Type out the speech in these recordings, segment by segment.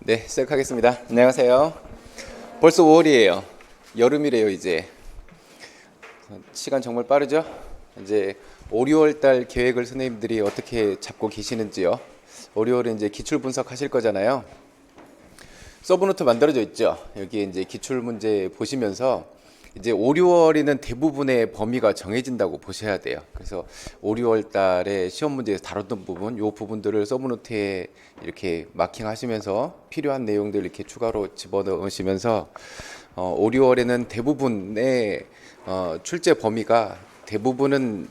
네, 시작하겠습니다. 안녕하세요. 벌써 5월이에요. 여름이래요, 이제. 시간 정말 빠르죠? 이제 5, 6월 달 계획을 선생님들이 어떻게 잡고 계시는지요? 5, 6월에 이제 기출 분석하실 거잖아요. 서브노트 만들어져 있죠? 여기에 이제 기출 문제 보시면서 이제 5, 6월에는 대부분의 범위가 정해진다고 보셔야 돼요. 그래서 5, 6월 달에 시험 문제에서 다뤘던 부분, 요 부분들을 서브노트에 이렇게 마킹하시면서 필요한 내용들 이렇게 추가로 집어넣으시면서 5, 6월에는 대부분의 출제 범위가 대부분은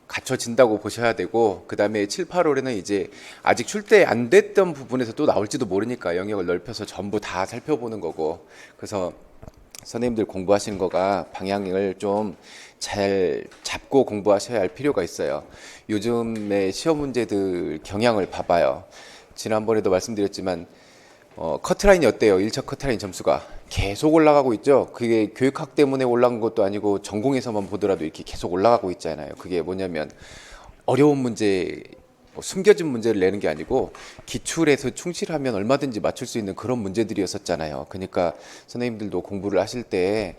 갖춰진다고 보셔야 되고, 그 다음에 7, 8월에는 이제 아직 출제 안 됐던 부분에서 또 나올지도 모르니까 영역을 넓혀서 전부 다 살펴보는 거고, 그래서 선생님들 공부하시는 거가 방향을 좀 잘 잡고 공부하셔야 할 필요가 있어요. 요즘에 시험 문제들 경향을 봐봐요. 지난번에도 말씀드렸지만 커트라인이 어때요? 1차 커트라인 점수가 계속 올라가고 있죠. 그게 교육학 때문에 올라간 것도 아니고 전공에서만 보더라도 이렇게 계속 올라가고 있잖아요. 그게 뭐냐면 어려운 문제, 숨겨진 문제를 내는 게 아니고 기출에서 충실하면 얼마든지 맞출 수 있는 그런 문제들이었었잖아요. 그러니까 선생님들도 공부를 하실 때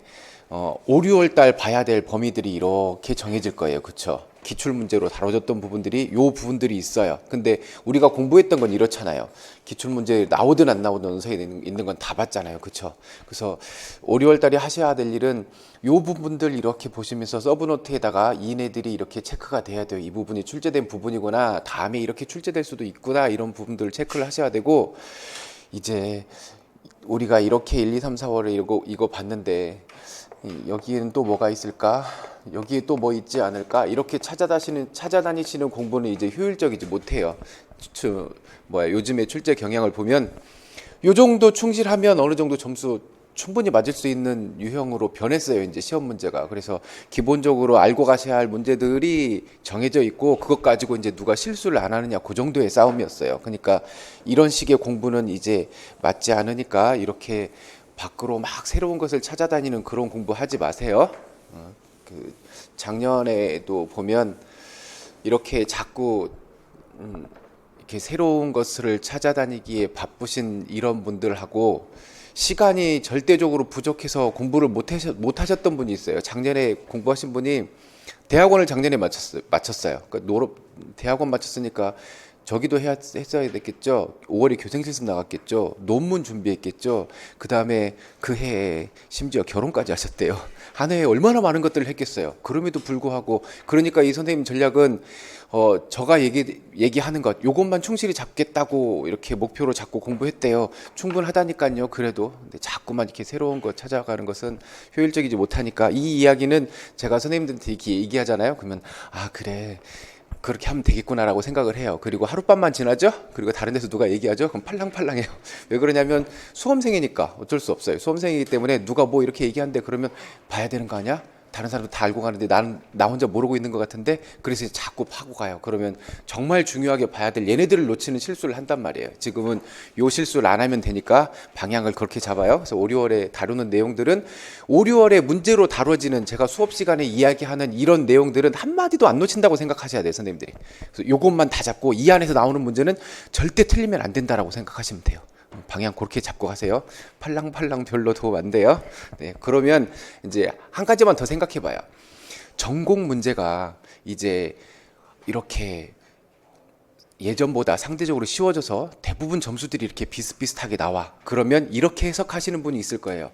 5, 6월 달 봐야 될 범위들이 이렇게 정해질 거예요. 그렇죠? 기출 문제로 다뤄졌던 부분들이 요 부분들이 있어요. 근데 우리가 공부했던 건 이렇잖아요. 기출 문제 나오든 안 나오든 원서에 있는 건 다 봤잖아요. 그렇죠? 그래서 5, 6월 달에 하셔야 될 일은 요 부분들 이렇게 보시면서 서브노트에다가 이네들이 이렇게 체크가 돼야 돼요. 이 부분이 출제된 부분이구나. 다음에 이렇게 출제될 수도 있구나. 이런 부분들을 체크를 하셔야 되고, 이제 우리가 이렇게 1, 2, 3, 4월에 이거 봤는데 여기에는 또 뭐가 있을까? 여기에 또 뭐 있지 않을까? 이렇게 찾아다니시는 공부는 이제 효율적이지 못해요. 요즘에 출제 경향을 보면 요 정도 충실하면 어느 정도 점수 충분히 맞을 수 있는 유형으로 변했어요. 이제 시험 문제가. 그래서 기본적으로 알고 가셔야 할 문제들이 정해져 있고, 그것 가지고 이제 누가 실수를 안 하느냐, 그 정도의 싸움이었어요. 그러니까 이런 식의 공부는 이제 맞지 않으니까 이렇게 밖으로 막 새로운 것을 찾아다니는 그런 공부 하지 마세요. 작년에도 보면 이렇게 자꾸 이렇게 새로운 것을 찾아다니기에 바쁘신 이런 분들하고 시간이 절대적으로 부족해서 공부를 못 하셨던 분이 있어요. 작년에 공부하신 분이 대학원을 작년에 마쳤어요. 그러니까 대학원 마쳤으니까 저기도 했어야 됐겠죠. 5월에 교생실습 나갔겠죠. 논문 준비했겠죠. 그 다음에 그 해에 심지어 결혼까지 하셨대요. 한 해에 얼마나 많은 것들을 했겠어요. 그럼에도 불구하고, 그러니까 이 선생님 전략은 저가 얘기하는 것, 요것만 충실히 잡겠다고 이렇게 목표로 잡고 공부했대요. 충분하다니까요. 그래도 근데 자꾸만 이렇게 새로운 것 찾아가는 것은 효율적이지 못하니까, 이 이야기는 제가 선생님들한테 이렇게 얘기하잖아요. 그러면 그래, 그렇게 하면 되겠구나라고 생각을 해요. 그리고 하룻밤만 지나죠? 그리고 다른 데서 누가 얘기하죠? 그럼 팔랑팔랑해요. 왜 그러냐면 수험생이니까 어쩔 수 없어요. 수험생이기 때문에 누가 뭐 이렇게 얘기한대 그러면 봐야 되는 거 아니야? 다른 사람도 다 알고 가는데 나 혼자 모르고 있는 것 같은데, 그래서 자꾸 파고 가요. 그러면 정말 중요하게 봐야 될 얘네들을 놓치는 실수를 한단 말이에요. 지금은 요 실수를 안 하면 되니까 방향을 그렇게 잡아요. 그래서 5, 6월에 다루는 내용들은 5, 6월에 문제로 다뤄지는, 제가 수업 시간에 이야기하는 이런 내용들은 한마디도 안 놓친다고 생각하셔야 돼요, 선생님들이. 그래서 요것만 다 잡고 이 안에서 나오는 문제는 절대 틀리면 안 된다라고 생각하시면 돼요. 방향 그렇게 잡고 가세요. 팔랑팔랑 별로 도움 안 돼요. 네, 그러면 이제 한 가지만 더 생각해 봐요. 전공 문제가 이제 이렇게 예전보다 상대적으로 쉬워져서 대부분 점수들이 이렇게 비슷비슷하게 나와. 그러면 이렇게 해석하시는 분이 있을 거예요.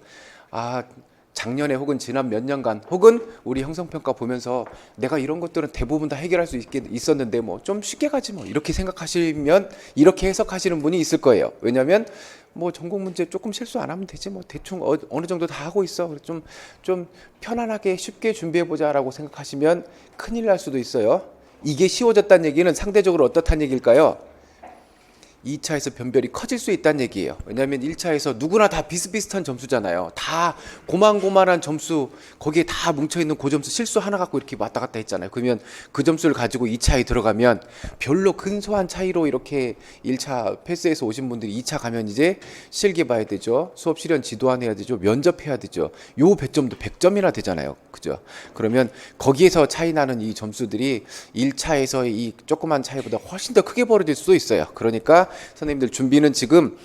작년에 혹은 지난 몇 년간 혹은 우리 형성평가 보면서 내가 이런 것들은 대부분 다 해결할 수 있었는데 뭐 좀 쉽게 가지 뭐, 이렇게 생각하시면 이렇게 해석하시는 분이 있을 거예요. 왜냐하면 뭐 전공 문제 조금 실수 안 하면 되지 뭐, 대충 어느 정도 다 하고 있어. 좀 편안하게 쉽게 준비해 보자라고 생각하시면 큰일 날 수도 있어요. 이게 쉬워졌다는 얘기는 상대적으로 어떻다는 얘기일까요? 2차에서 변별이 커질 수 있다는 얘기예요. 왜냐하면 1차에서 누구나 다 비슷비슷한 점수잖아요. 다 고만고만한 점수, 거기에 다 뭉쳐있는 그 점수 실수 하나 갖고 이렇게 왔다 갔다 했잖아요. 그러면 그 점수를 가지고 2차에 들어가면 별로 근소한 차이로 이렇게 1차 패스해서 오신 분들이 2차 가면 이제 실기 봐야 되죠. 수업 실현 지도안 해야 되죠. 면접해야 되죠. 요 배점도 100점이나 되잖아요. 그죠? 그러면 거기에서 차이 나는 이 점수들이 1차에서 이 조그만 차이보다 훨씬 더 크게 벌어질 수도 있어요. 그러니까 선생님들 준비는 지금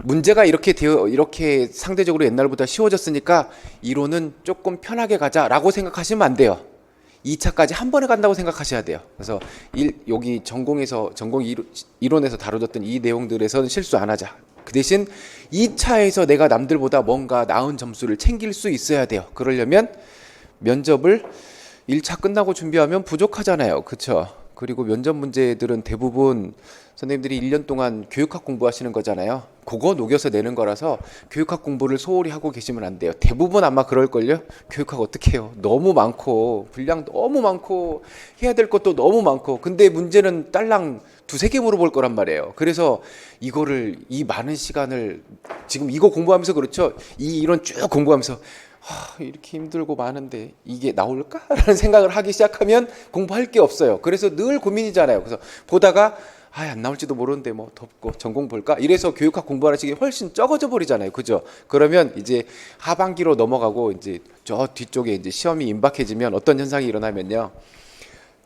문제가 이렇게 상대적으로 옛날보다 쉬워졌으니까 이론은 조금 편하게 가자라고 생각하시면 안 돼요. 2차까지 한 번에 간다고 생각하셔야 돼요. 그래서 여기 이론에서 다뤄졌던 이 내용들에서는 실수 안 하자. 그 대신 2차에서 내가 남들보다 뭔가 나은 점수를 챙길 수 있어야 돼요. 그러려면 면접을 1차 끝나고 준비하면 부족하잖아요. 그렇죠? 그리고 면접 문제들은 대부분 선생님들이 1년 동안 교육학 공부하시는 거잖아요. 그거 녹여서 내는 거라서 교육학 공부를 소홀히 하고 계시면 안 돼요. 대부분 아마 그럴걸요. 교육학 어떻게 해요? 너무 많고 분량 너무 많고 해야 될 것도 너무 많고, 근데 문제는 딸랑 두세 개 물어볼 거란 말이에요. 그래서 이 많은 시간을 지금 이거 공부하면서 그렇죠. 이 이론 쭉 공부하면서 이렇게 힘들고 많은데 이게 나올까? 라는 생각을 하기 시작하면 공부할 게 없어요. 그래서 늘 고민이잖아요. 그래서 보다가 안 나올지도 모르는데 뭐 덥고 전공 볼까? 이래서 교육학 공부하는 시간이 훨씬 적어져 버리잖아요. 그죠? 그러면 이제 하반기로 넘어가고 이제 저 뒤쪽에 이제 시험이 임박해지면 어떤 현상이 일어나면요.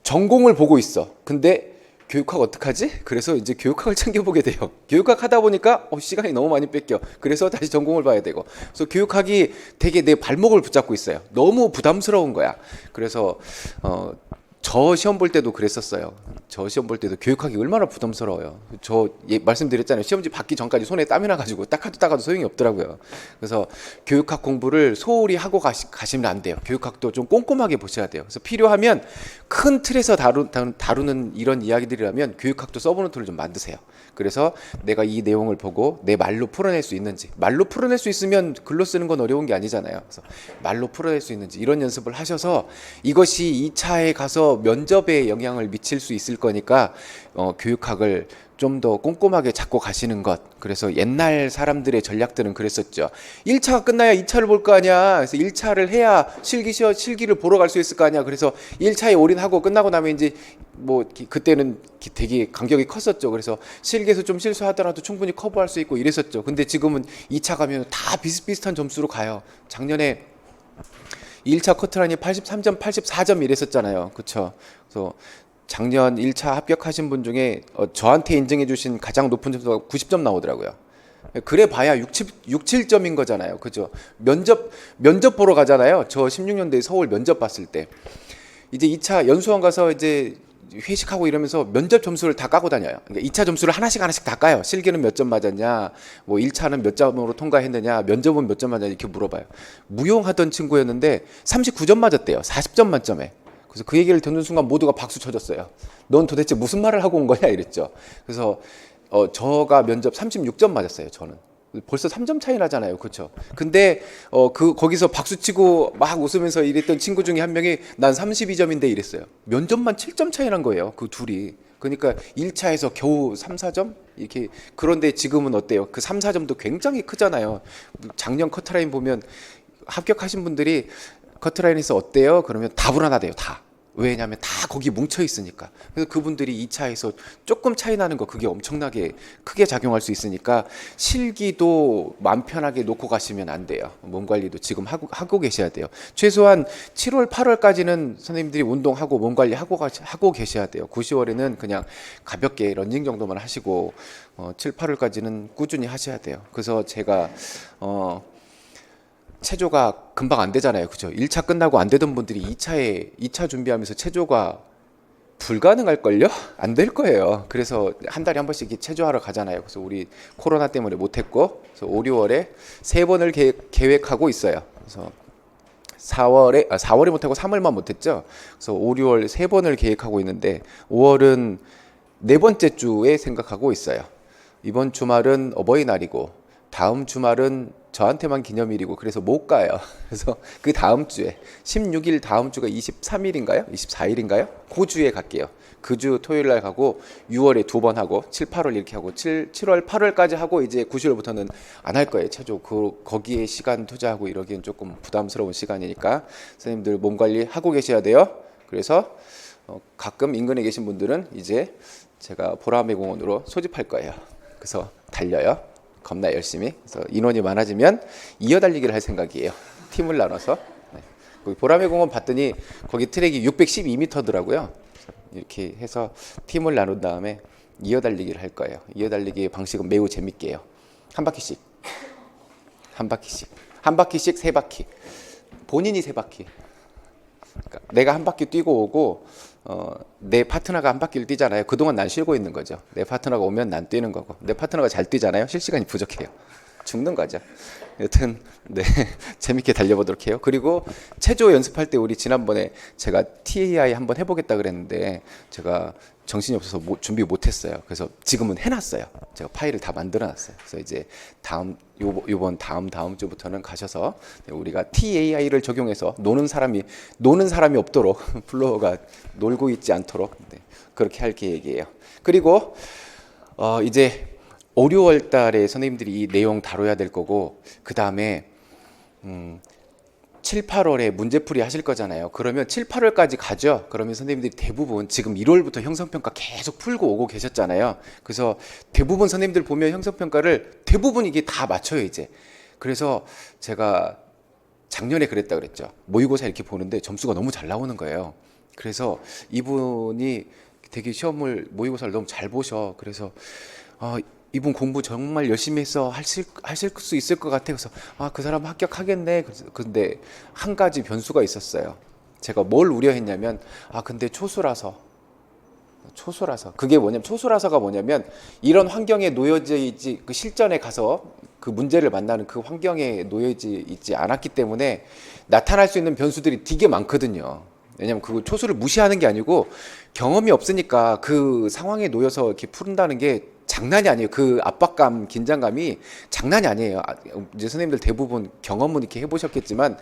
전공을 보고 있어. 근데 교육학 어떡하지? 그래서 이제 교육학을 챙겨보게 돼요. 교육학 하다 보니까 시간이 너무 많이 뺏겨. 그래서 다시 전공을 봐야 되고. 그래서 교육학이 되게 내 발목을 붙잡고 있어요. 너무 부담스러운 거야. 그래서 저 시험 볼 때도 그랬었어요. 저 시험 볼 때도 교육학이 얼마나 부담스러워요. 말씀드렸잖아요. 시험지 받기 전까지 손에 땀이 나가지고 닦아도 소용이 없더라고요. 그래서 교육학 공부를 소홀히 하고 가시면 안 돼요. 교육학도 좀 꼼꼼하게 보셔야 돼요. 그래서 필요하면 큰 틀에서 다루는 이런 이야기들이라면 교육학도 써보는 툴을 좀 만드세요. 그래서 내가 이 내용을 보고 내 말로 풀어낼 수 있는지, 말로 풀어낼 수 있으면 글로 쓰는 건 어려운 게 아니잖아요. 그래서 말로 풀어낼 수 있는지 이런 연습을 하셔서 이것이 2차에 가서 면접에 영향을 미칠 수 있을 거니까 교육학을 좀 더 꼼꼼하게 잡고 가시는 것. 그래서 옛날 사람들의 전략들은 그랬었죠. 1차가 끝나야 2차를 볼 거 아니야. 그래서 1차를 해야 실기를 보러 갈 수 있을 거 아니야. 그래서 1차에 올인하고 끝나고 나면 이제 뭐 그때는 되게 간격이 컸었죠. 그래서 실기에서 좀 실수하더라도 충분히 커버할 수 있고 이랬었죠. 근데 지금은 2차 가면 다 비슷비슷한 점수로 가요. 작년에 1차 커트라인이 83점, 84점 이랬었잖아요. 그렇죠? 그래서 작년 1차 합격하신 분 중에 저한테 인증해 주신 가장 높은 점수가 90점 나오더라고요. 그래 봐야 7점인 거잖아요. 그죠? 면접 보러 가잖아요. 저 16년도에 서울 면접 봤을 때. 이제 2차 연수원 가서 이제 회식하고 이러면서 면접 점수를 다 까고 다녀요. 그러니까 2차 점수를 하나씩 다 까요. 실기는 몇 점 맞았냐, 뭐 1차는 몇 점으로 통과했느냐, 면접은 몇 점 맞았냐 이렇게 물어봐요. 무용하던 친구였는데 39점 맞았대요. 40점 만점에. 그래서 그 얘기를 듣는 순간 모두가 박수 쳐줬어요. 넌 도대체 무슨 말을 하고 온 거냐 이랬죠. 그래서 저가 면접 36점 맞았어요. 저는. 벌써 3점 차이 나잖아요. 그렇죠? 근데 거기서 박수치고 막 웃으면서 이랬던 친구 중에 한 명이 난 32점인데 이랬어요. 면접만 7점 차이 난 거예요. 그 둘이. 그러니까 1차에서 겨우 3, 4점? 이렇게. 그런데 지금은 어때요? 그 3, 4점도 굉장히 크잖아요. 작년 커트라인 보면 합격하신 분들이 커트라인에서 어때요? 그러면 다 불안하대요. 다. 왜냐하면 다 거기 뭉쳐 있으니까. 그래서 그분들이 2차에서 조금 차이 나는 거 그게 엄청나게 크게 작용할 수 있으니까 실기도 마음 편하게 놓고 가시면 안 돼요. 몸 관리도 지금 하고 계셔야 돼요. 최소한 7월, 8월까지는 선생님들이 운동하고 몸 관리 하고 계셔야 돼요. 9, 10월에는 그냥 가볍게 런닝 정도만 하시고 7, 8월까지는 꾸준히 하셔야 돼요. 그래서 제가 체조가 금방 안 되잖아요. 그죠? 1차 끝나고 안 되던 분들이 2차 준비하면서 체조가 불가능할걸요? 안 될 거예요. 그래서 한 달에 한 번씩 체조하러 가잖아요. 그래서 우리 코로나 때문에 못했고, 그래서 5, 6월에 3번을 계획하고 있어요. 그래서 4월에 못하고 3월만 못했죠. 그래서 5, 6월 3번을 계획하고 있는데 5월은 네 번째 주에 생각하고 있어요. 이번 주말은 어버이날이고 다음 주말은 저한테만 기념일이고 그래서 못 가요. 그래서 그 다음 주에 16일 다음 주가 23일인가요? 24일인가요? 그 주에 갈게요. 그 주 토요일 날 가고 6월에 2번 하고 7, 8월 이렇게 하고 7월, 8월까지 하고 이제 9월부터는 안 할 거예요. 체조. 거기에 시간 투자하고 이러기엔 조금 부담스러운 시간이니까 선생님들 몸 관리 하고 계셔야 돼요. 그래서 가끔 인근에 계신 분들은 이제 제가 보라매 공원으로 소집할 거예요. 그래서 달려요. 겁나 열심히. 그래서 인원이 많아지면 이어달리기를 할 생각이에요. 팀을 나눠서. 네. 거기 보라매 공원 봤더니 거기 트랙이 612m더라고요. 이렇게 해서 팀을 나눈 다음에 이어달리기를 할 거예요. 이어달리기의 방식은 매우 재밌게 해요. 한 바퀴씩. 한 바퀴씩. 한 바퀴씩 세 바퀴. 본인이 세 바퀴. 그러니까 내가 한 바퀴 뛰고 오고 내 파트너가 한 바퀴를 뛰잖아요. 그동안 난 쉬고 있는 거죠. 내 파트너가 오면 난 뛰는 거고, 내 파트너가 잘 뛰잖아요. 쉴 시간이 부족해요. 죽는 거죠. 여튼 네 재밌게 달려보도록 해요. 그리고 체조 연습할 때 우리 지난번에 제가 TAI 한번 해보겠다 그랬는데 제가 정신이 없어서 준비 못했어요. 그래서 지금은 해놨어요. 제가 파일을 다 만들어놨어요. 그래서 이제 요번 다음 주부터는 가셔서 우리가 TAI를 적용해서 노는 사람이 없도록 플로어가 놀고 있지 않도록 그렇게 할 계획이에요. 그리고 이제 5, 6월 달에 선생님들이 이 내용 다뤄야 될 거고, 그 다음에 7, 8월에 문제풀이 하실 거잖아요. 그러면 7, 8월까지 가죠. 그러면 선생님들이 대부분 지금 1월부터 형성평가 계속 풀고 오고 계셨잖아요. 그래서 대부분 선생님들 보면 형성평가를 대부분 이게 다 맞춰요 이제. 그래서 제가 작년에 그랬다 그랬죠. 모의고사 이렇게 보는데 점수가 너무 잘 나오는 거예요. 그래서 이분이 되게 모의고사를 너무 잘 보셔. 그래서 이분 공부 정말 열심히 해서 하실 수 있을 것 같아요. 그래서 그 사람 합격하겠네. 근데 한 가지 변수가 있었어요. 제가 뭘 우려했냐면 근데 초수라서 그게 뭐냐면, 초수라서가 뭐냐면 이런 환경에 놓여져 있지, 그 실전에 가서 그 문제를 만나는 그 환경에 놓여져 있지 않았기 때문에 나타날 수 있는 변수들이 되게 많거든요. 왜냐면 그 초수를 무시하는 게 아니고 경험이 없으니까 그 상황에 놓여서 이렇게 푼다는 게 장난이 아니에요. 그 압박감, 긴장감이 장난이 아니에요. 이제 선생님들 대부분 경험은 이렇게 해보셨겠지만,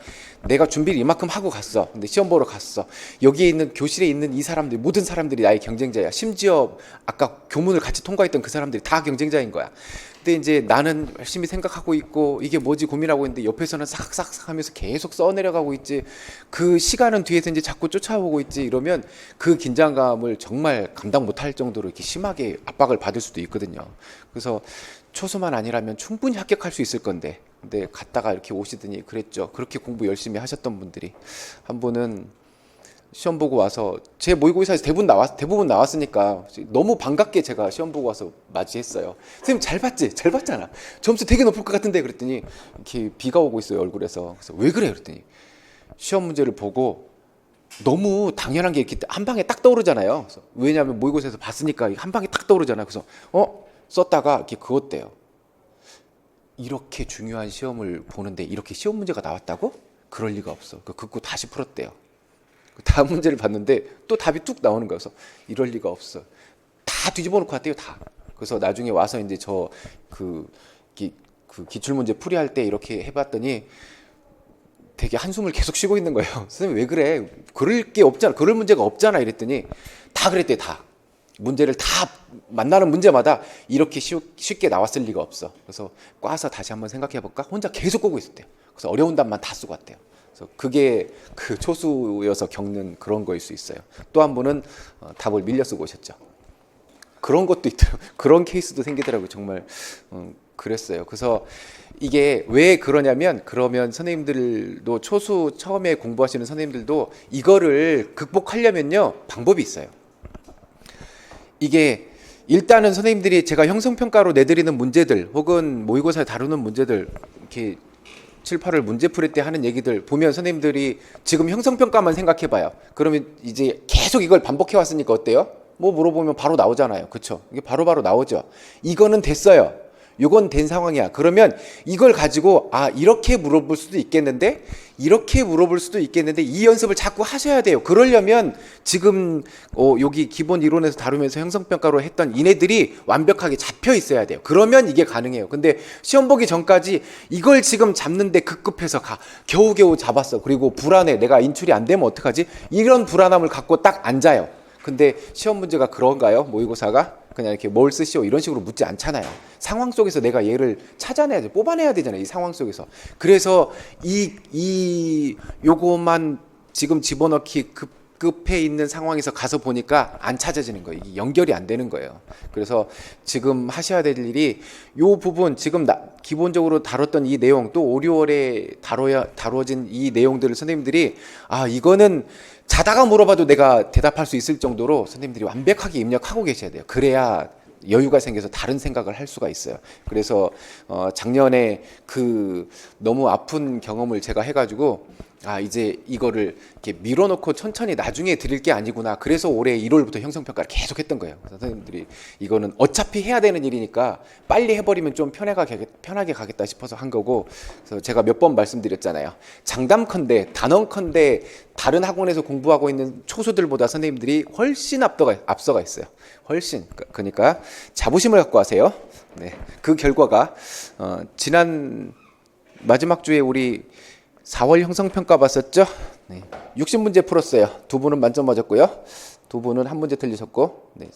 내가 준비를 이만큼 하고 갔어. 근데 시험 보러 갔어. 여기에 있는 교실에 있는 이 사람들, 모든 사람들이 나의 경쟁자야. 심지어 아까 교문을 같이 통과했던 그 사람들이 다 경쟁자인 거야. 근데 이제 나는 열심히 생각하고 있고 이게 뭐지 고민하고 있는데 옆에서는 싹싹싹 하면서 계속 써내려가고 있지. 그 시간은 뒤에서 이제 자꾸 쫓아오고 있지. 이러면 그 긴장감을 정말 감당 못할 정도로 이렇게 심하게 압박을 받을 수도 있거든요. 그래서 초수만 아니라면 충분히 합격할 수 있을 건데, 근데 갔다가 이렇게 오시더니 그랬죠. 그렇게 공부 열심히 하셨던 분들이 한 분은 시험 보고 와서, 제 모의고사에서 대부분 나왔으니까 너무 반갑게 제가 시험 보고 와서 맞이했어요. 선생님 잘 봤지? 잘 봤잖아. 점수 되게 높을 것 같은데. 그랬더니 이렇게 비가 오고 있어요 얼굴에서. 그래서 왜 그래? 그랬더니 시험 문제를 보고 너무 당연한 게 이렇게 한 방에 딱 떠오르잖아요. 그래서 왜냐하면 모의고사에서 봤으니까 한 방에 딱 떠오르잖아요. 그래서 썼다가 이렇게 그었대요. 이렇게 중요한 시험을 보는데 이렇게 시험 문제가 나왔다고? 그럴 리가 없어. 긋고 다시 풀었대요. 다음 문제를 봤는데 또 답이 뚝 나오는 거여서 이럴 리가 없어. 다 뒤집어 놓고 왔대요, 다. 그래서 나중에 와서 이제 그 기출문제 풀이할 때 이렇게 해봤더니 되게 한숨을 계속 쉬고 있는 거예요. 선생님 왜 그래? 그럴 게 없잖아. 그럴 문제가 없잖아. 이랬더니 다 그랬대, 다. 문제를 다 만나는 문제마다 이렇게 쉽게 나왔을 리가 없어. 그래서 꽈서 다시 한번 생각해 볼까? 혼자 계속 끄고 있었대요. 그래서 어려운 답만 다 쓰고 왔대요. 그래서 그게 그 초수여서 겪는 그런 거일 수 있어요. 또 한 분은 답을 밀려 쓰고 오셨죠. 그런 것도 있더라고요. 그런 케이스도 생기더라고요. 정말 그랬어요. 그래서 이게 왜 그러냐면, 그러면 선생님들도 초수 처음에 공부하시는 선생님들도 이거를 극복하려면요 방법이 있어요. 이게 일단은 선생님들이 제가 형성평가로 내드리는 문제들 혹은 모의고사에 다루는 문제들 이렇게 7, 8월 문제 풀이 때 하는 얘기들 보면 선생님들이 지금 형성평가만 생각해봐요. 그러면 이제 계속 이걸 반복해 왔으니까 어때요? 뭐 물어보면 바로 나오잖아요. 그쵸? 이게 바로바로 나오죠. 이거는 됐어요. 이건 된 상황이야. 그러면 이걸 가지고 이렇게 물어볼 수도 있겠는데, 이렇게 물어볼 수도 있겠는데, 이 연습을 자꾸 하셔야 돼요. 그러려면 지금 여기 기본 이론에서 다루면서 형성평가로 했던 이네들이 완벽하게 잡혀 있어야 돼요. 그러면 이게 가능해요. 근데 시험 보기 전까지 이걸 지금 잡는데 급급해서 겨우겨우 잡았어. 그리고 불안해. 내가 인출이 안 되면 어떡하지? 이런 불안함을 갖고 딱 앉아요. 근데 시험 문제가 그런가요? 모의고사가? 그냥 이렇게 뭘 쓰시오 이런 식으로 묻지 않잖아요. 상황 속에서 내가 얘를 찾아내야 돼, 뽑아내야 되잖아요. 이 상황 속에서. 그래서 요것만 지금 집어넣기 급해 있는 상황에서 가서 보니까 안 찾아지는 거예요. 이게 연결이 안 되는 거예요. 그래서 지금 하셔야 될 일이 요 부분, 지금 기본적으로 다뤘던 이 내용, 또 5, 6월에 다뤄진 이 내용들을 선생님들이 이거는 자다가 물어봐도 내가 대답할 수 있을 정도로 선생님들이 완벽하게 입력하고 계셔야 돼요. 그래야 여유가 생겨서 다른 생각을 할 수가 있어요. 그래서 작년에 그 너무 아픈 경험을 제가 해가지고 이제 이거를 이렇게 밀어놓고 천천히 나중에 드릴 게 아니구나. 그래서 올해 1월부터 형성평가를 계속 했던 거예요. 선생님들이 이거는 어차피 해야 되는 일이니까 빨리 해버리면 좀 편하게 가겠다 싶어서 한 거고. 그래서 제가 몇 번 말씀드렸잖아요. 장담컨대 단언컨대 다른 학원에서 공부하고 있는 초수들보다 선생님들이 훨씬 앞서가 있어요. 훨씬. 그러니까 자부심을 갖고 하세요. 네, 그 결과가 지난 마지막 주에 우리 4월 형성평가 봤었죠? 네. 60문제 풀었어요. 두 분은 만점 맞았고요. 두 분은 한 문제 틀리셨고, 네.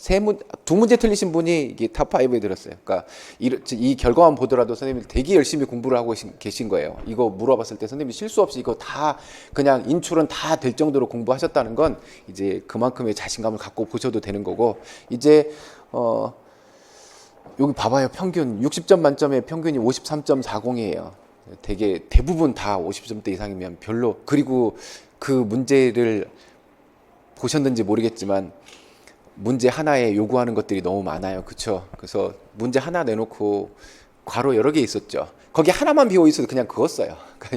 두 문제 틀리신 분이 이게 탑5에 들었어요. 그러니까 이 결과만 보더라도 선생님이 되게 열심히 공부를 하고 계신 거예요. 이거 물어봤을 때 선생님이 실수 없이 이거 다 그냥 인출은 다 될 정도로 공부하셨다는 건 이제 그만큼의 자신감을 갖고 보셔도 되는 거고, 이제 여기 봐봐요. 평균 60점 만점에 평균이 53.40이에요. 되게 대부분 다 50점대 이상이면 별로. 그리고 그 문제를 보셨는지 모르겠지만 문제 하나에 요구하는 것들이 너무 많아요. 그쵸? 그래서 문제 하나 내놓고 괄호 여러 개 있었죠. 거기 하나만 비워 있어도 그냥 그거 써요.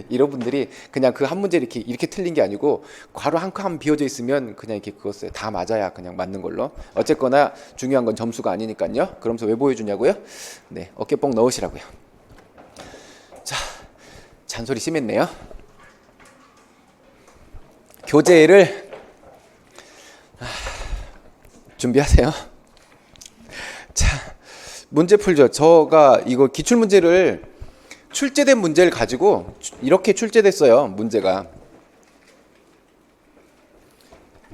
이런 분들이 그냥 그 한 문제 이렇게 틀린 게 아니고 괄호 한 칸 비워져 있으면 그냥 이렇게 그거 써요. 다 맞아야 그냥 맞는 걸로. 어쨌거나 중요한 건 점수가 아니니까요. 그러면서 왜 보여주냐고요? 네, 어깨뽕 넣으시라고요. 자, 잔소리 심했네요. 교재를 준비하세요. 자, 문제 풀죠. 저가 이거 기출문제를 출제된 문제를 가지고 이렇게 출제됐어요. 문제가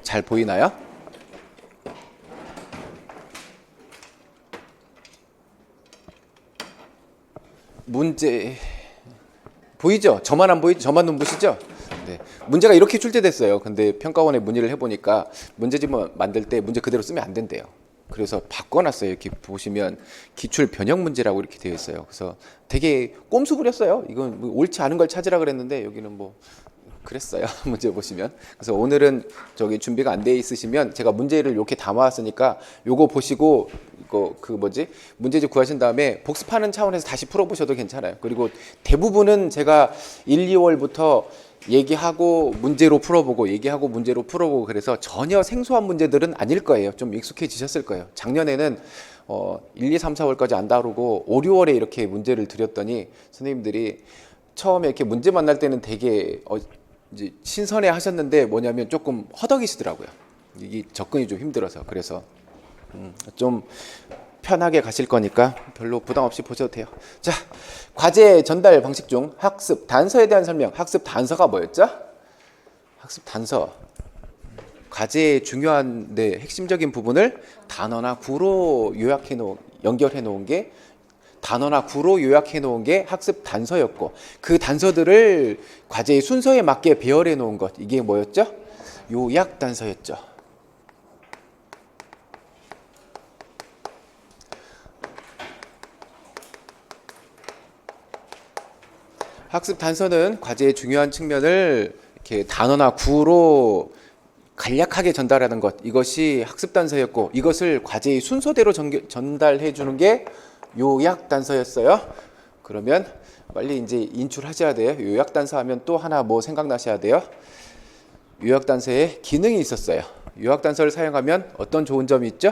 잘 보이나요? 문제 보이죠? 저만 안 보이죠? 저만 눈부시죠? 네. 문제가 이렇게 출제됐어요. 근데 평가원에 문의를 해보니까 문제집을 만들 때 문제 그대로 쓰면 안 된대요. 그래서 바꿔놨어요. 이렇게 보시면 기출 변형 문제라고 이렇게 되어 있어요. 그래서 되게 꼼수 부렸어요. 이건 뭐 옳지 않은 걸 찾으라 그랬는데 여기는 뭐 그랬어요. 문제 보시면. 그래서 오늘은 저기 준비가 안 돼 있으시면 제가 문제를 이렇게 담아왔으니까 요거 보시고 이거 문제집 구하신 다음에 복습하는 차원에서 다시 풀어보셔도 괜찮아요. 그리고 대부분은 제가 1, 2월부터 얘기하고 문제로 풀어보고 얘기하고 문제로 풀어보고 그래서 전혀 생소한 문제들은 아닐 거예요. 좀 익숙해지셨을 거예요. 작년에는 1, 2, 3, 4월까지 안 다루고 5, 6월에 이렇게 문제를 드렸더니 선생님들이 처음에 이렇게 문제 만날 때는 되게 이제 신선해 하셨는데 뭐냐면 조금 허덕이시더라고요. 이게 접근이 좀 힘들어서. 그래서 좀 편하게 가실 거니까 별로 부담 없이 보셔도 돼요. 자, 과제 전달 방식 중 학습 단서에 대한 설명. 학습 단서가 뭐였죠? 학습 단서. 과제의 중요한 핵심적인 부분을 단어나 구로 연결해 놓은 게 단어나 구로 요약해 놓은 게 학습 단서였고 그 단서들을 과제의 순서에 맞게 배열해 놓은 것. 이게 뭐였죠? 요약 단서였죠. 학습 단서는 과제의 중요한 측면을 이렇게 단어나 구로 간략하게 전달하는 것. 이것이 학습 단서였고 이것을 과제의 순서대로 전달해 주는 게 요약 단서였어요. 그러면 빨리 이제 인출하셔야 돼요. 요약 단서 하면 또 하나 뭐 생각나셔야 돼요. 요약 단서에 기능이 있었어요. 요약 단서를 사용하면 어떤 좋은 점이 있죠?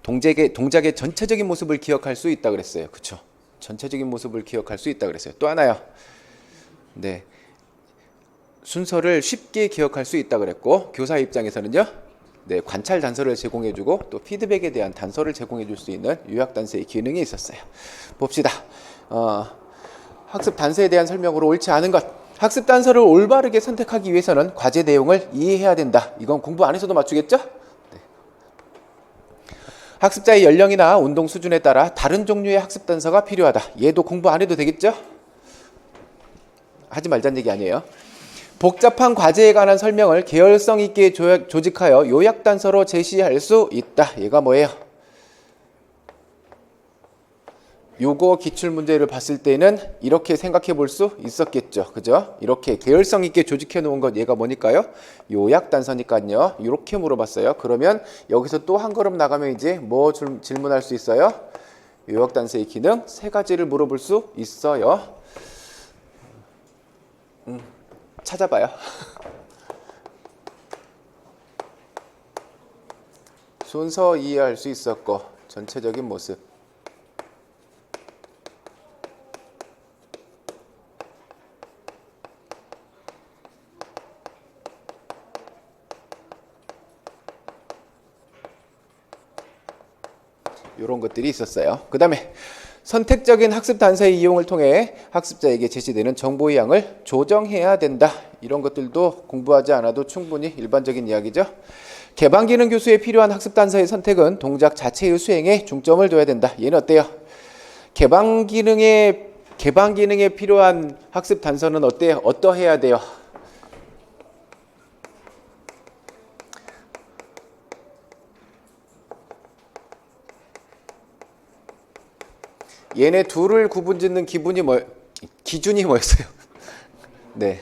동작의 전체적인 모습을 기억할 수 있다 그랬어요. 그렇죠? 전체적인 모습을 기억할 수 있다 그랬어요. 또 하나요. 네. 순서를 쉽게 기억할 수 있다 그랬고 교사 입장에서는요. 네, 관찰 단서를 제공해주고 또 피드백에 대한 단서를 제공해줄 수 있는 요약 단서의 기능이 있었어요. 봅시다. 학습 단서에 대한 설명으로 옳지 않은 것. 학습 단서를 올바르게 선택하기 위해서는 과제 내용을 이해해야 된다. 이건 공부 안 해서도 맞추겠죠? 네. 학습자의 연령이나 운동 수준에 따라 다른 종류의 학습 단서가 필요하다. 얘도 공부 안 해도 되겠죠? 하지 말자는 얘기 아니에요. 복잡한 과제에 관한 설명을 계열성 있게 조직하여 요약 단서로 제시할 수 있다. 얘가 뭐예요? 요거 기출 문제를 봤을 때는 이렇게 생각해 볼 수 있었겠죠. 그죠? 이렇게 계열성 있게 조직해 놓은 것 얘가 뭐니까요? 요약 단서니까요. 이렇게 물어봤어요. 그러면 여기서 또 한 걸음 나가면 이제 뭐 질문할 수 있어요? 요약 단서의 기능 세 가지를 물어볼 수 있어요. 찾아봐요. 순서 이해할 수 있었고 전체적인 모습. 이런 것들이 있었어요. 그 다음에 선택적인 학습 단서의 이용을 통해 학습자에게 제시되는 정보의 양을 조정해야 된다. 이런 것들도 공부하지 않아도 충분히 일반적인 이야기죠. 개방 기능 교수에 필요한 학습 단서의 선택은 동작 자체의 수행에 중점을 둬야 된다. 얘는 어때요? 개방 기능에 필요한 학습 단서는 어때요? 어떠해야 돼요? 얘네 둘을 구분짓는 기준이 뭐였어요? 네.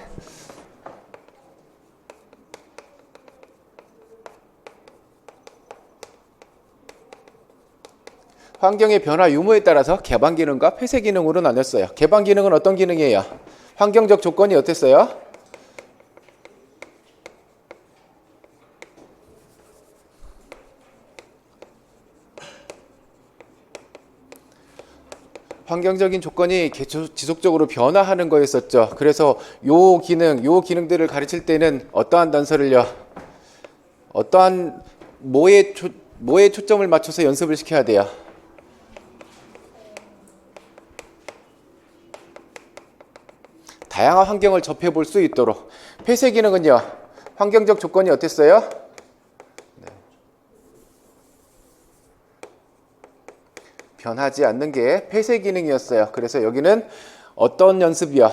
환경의 변화 유무에 따라서 개방 기능과 폐쇄 기능으로 나눴어요. 개방 기능은 어떤 기능이에요? 환경적 조건이 어땠어요? 환경적인 조건이 지속적으로 변화하는 거였었죠. 그래서 요 기능들을 가르칠 때는 어떠한 단서를요? 어떠한 뭐에 초점을 맞춰서 연습을 시켜야 돼요? 다양한 환경을 접해볼 수 있도록. 폐쇄 기능은요? 환경적 조건이 어땠어요? 변하지 않는 게 폐쇄 기능이었어요. 그래서 여기는 어떤 연습이요?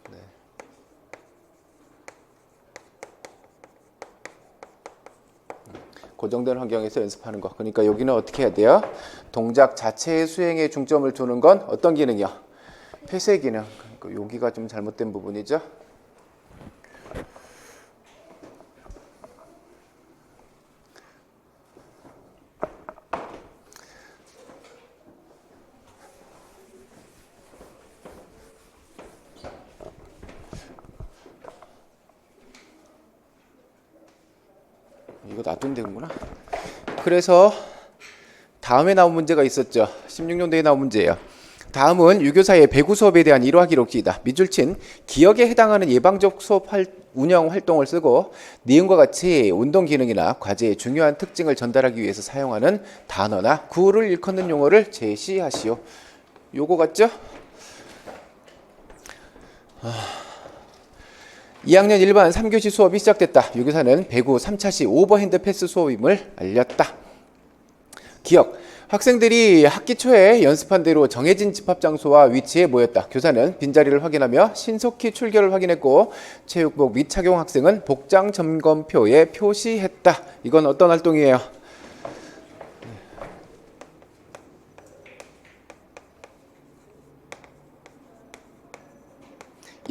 네. 고정된 환경에서 연습하는 거. 그러니까 여기는 어떻게 해야 돼요? 동작 자체의 수행에 중점을 두는 건 어떤 기능이요? 폐쇄 기능. 그러니까 여기가 좀 잘못된 부분이죠. 이거 놔두면 되는구나. 그래서 다음에 나온 문제가 있었죠. 16년도에 나온 문제예요. 다음은 유교사의 배구 수업에 대한 일화 기록지이다. 밑줄 친 기억에 해당하는 예방적 수업 운영 활동을 쓰고 니은과 같이 운동 기능이나 과제의 중요한 특징을 전달하기 위해서 사용하는 단어나 구를 일컫는 용어를 제시하시오. 요거 같죠? 2학년 일반 3교시 수업이 시작됐다. 유교사는 배구 3차시 오버핸드 패스 수업임을 알렸다. 기억. 학생들이 학기 초에 연습한 대로 정해진 집합 장소와 위치에 모였다. 교사는 빈자리를 확인하며 신속히 출결을 확인했고 체육복 미착용 학생은 복장 점검표에 표시했다. 이건 어떤 활동이에요?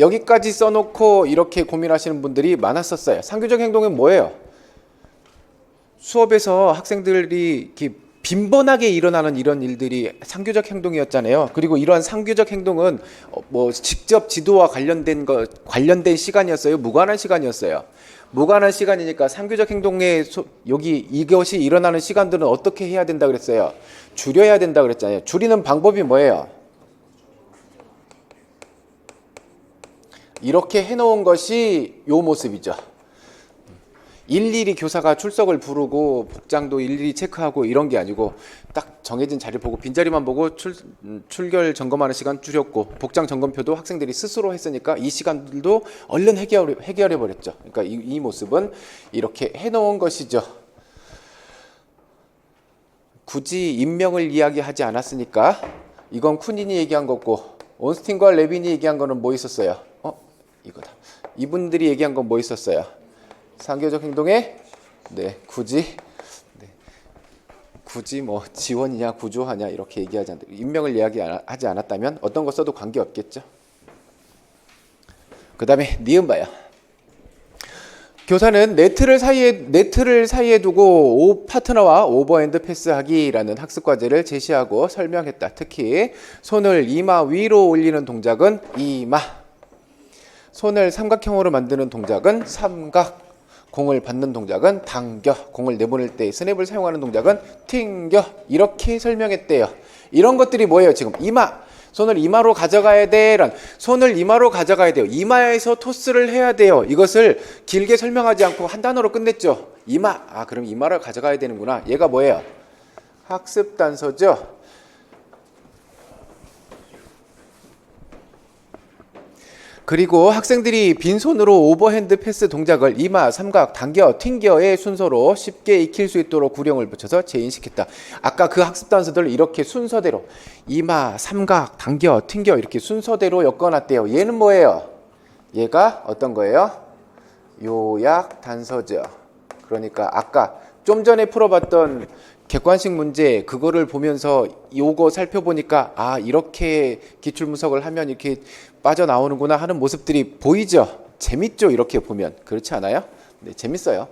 여기까지 써놓고 이렇게 고민하시는 분들이 많았었어요. 상규적 행동은 뭐예요? 수업에서 학생들이 이렇게 빈번하게 일어나는 이런 일들이 상규적 행동이었잖아요. 그리고 이러한 상규적 행동은 뭐 직접 지도와 관련된 시간이었어요. 무관한 시간이었어요. 무관한 시간이니까 상규적 행동에 이것이 일어나는 시간들은 어떻게 해야 된다 그랬어요? 줄여야 된다 그랬잖아요. 줄이는 방법이 뭐예요? 이렇게 해놓은 것이 요 모습이죠. 일일이 교사가 출석을 부르고 복장도 일일이 체크하고 이런 게 아니고 딱 정해진 자리를 보고 빈자리만 보고 출결 점검하는 시간 줄였고 복장 점검표도 학생들이 스스로 했으니까 이 시간들도 얼른 해결해 버렸죠. 그러니까 이 모습은 이렇게 해놓은 것이죠. 굳이 인명을 이야기하지 않았으니까 이건 쿠닌이 얘기한 거고 온스틴과 레빈이 얘기한 거는 뭐 있었어요? 이거다. 이분들이 얘기한 건 뭐 있었어요? 상교적 행동에 굳이 굳이 뭐 지원이냐 구조하냐 이렇게 얘기하지 않 인명을 이야기하지 않았다면 어떤 거 써도 관계 없겠죠. 그 다음에 니은 봐요. 교사는 네트를 사이에 두고 파트너와 오버핸드 패스하기라는 학습 과제를 제시하고 설명했다. 특히 손을 이마 위로 올리는 동작은 이마, 손을 삼각형으로 만드는 동작은 삼각, 공을 받는 동작은 당겨, 공을 내보낼 때 스냅을 사용하는 동작은 튕겨, 이렇게 설명했대요. 이런 것들이 뭐예요? 지금 이마, 손을 이마로 가져가야 돼. 손을 이마로 가져가야 돼요. 이마에서 토스를 해야 돼요. 이것을 길게 설명하지 않고 한 단어로 끝냈죠. 이마. 아, 그럼 이마를 가져가야 되는구나. 얘가 뭐예요? 학습 단서죠. 그리고 학생들이 빈손으로 오버핸드 패스 동작을 이마, 삼각, 당겨, 튕겨의 순서로 쉽게 익힐 수 있도록 구령을 붙여서 재인식했다. 아까 그 학습 단서들을 이렇게 순서대로 이마, 삼각, 당겨, 튕겨 이렇게 순서대로 엮어놨대요. 얘는 뭐예요? 얘가 어떤 거예요? 요약 단서죠. 그러니까 아까 좀 전에 풀어봤던 객관식 문제 그거를 보면서 요거 살펴보니까 아 이렇게 기출분석을 하면 이렇게 빠져나오는구나 하는 모습들이 보이죠? 재밌죠? 이렇게 보면. 그렇지 않아요? 네, 재밌어요.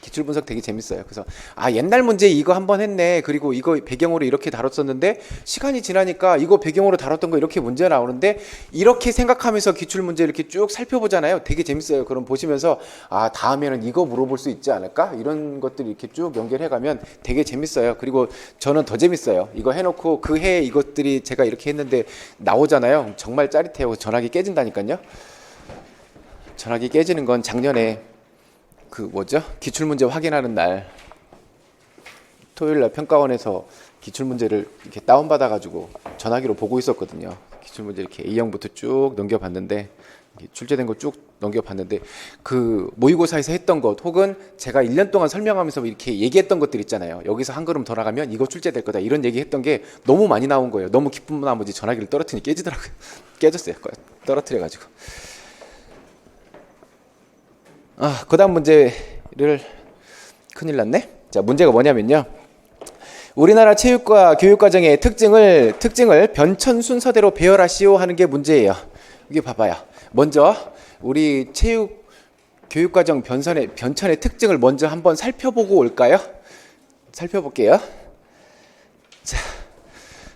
기출분석 되게 재밌어요. 그래서 아 옛날 문제 이거 한번 했네. 그리고 이거 배경으로 이렇게 다뤘었는데 시간이 지나니까 이거 배경으로 다뤘던 거 이렇게 문제 나오는데 이렇게 생각하면서 기출문제 이렇게 쭉 살펴보잖아요. 되게 재밌어요. 그럼 보시면서 아 다음에는 이거 물어볼 수 있지 않을까? 이런 것들이 이렇게 쭉 연결해가면 되게 재밌어요. 그리고 저는 더 재밌어요. 이거 해놓고 그 해 이것들이 제가 이렇게 했는데 나오잖아요. 정말 짜릿해요. 전화기 깨진다니까요. 전화기 깨지는 건 작년에 그 뭐죠? 기출문제 확인하는 날 토요일 날 평가원에서 기출문제를 이렇게 다운받아가지고 전화기로 보고 있었거든요. 기출문제 이렇게 A형부터 쭉 넘겨봤는데 출제된 거 쭉 넘겨봤는데 그 모의고사에서 했던 것 혹은 제가 1년 동안 설명하면서 이렇게 얘기했던 것들 있잖아요. 여기서 한 걸음 더 나가면 이거 출제될 거다 이런 얘기했던 게 너무 많이 나온 거예요. 너무 기쁜 나머지 전화기를 떨어뜨리니 깨지더라고요. 깨졌어요. 떨어뜨려가지고. 아, 그 다음 문제를 큰일 났네. 자, 문제가 뭐냐면요. 우리나라 체육과 교육과정의 특징을 변천 순서대로 배열하시오 하는 게 문제예요. 이게 봐봐요. 먼저 우리 체육 교육과정 변천의 특징을 먼저 한번 살펴보고 올까요? 살펴볼게요. 자,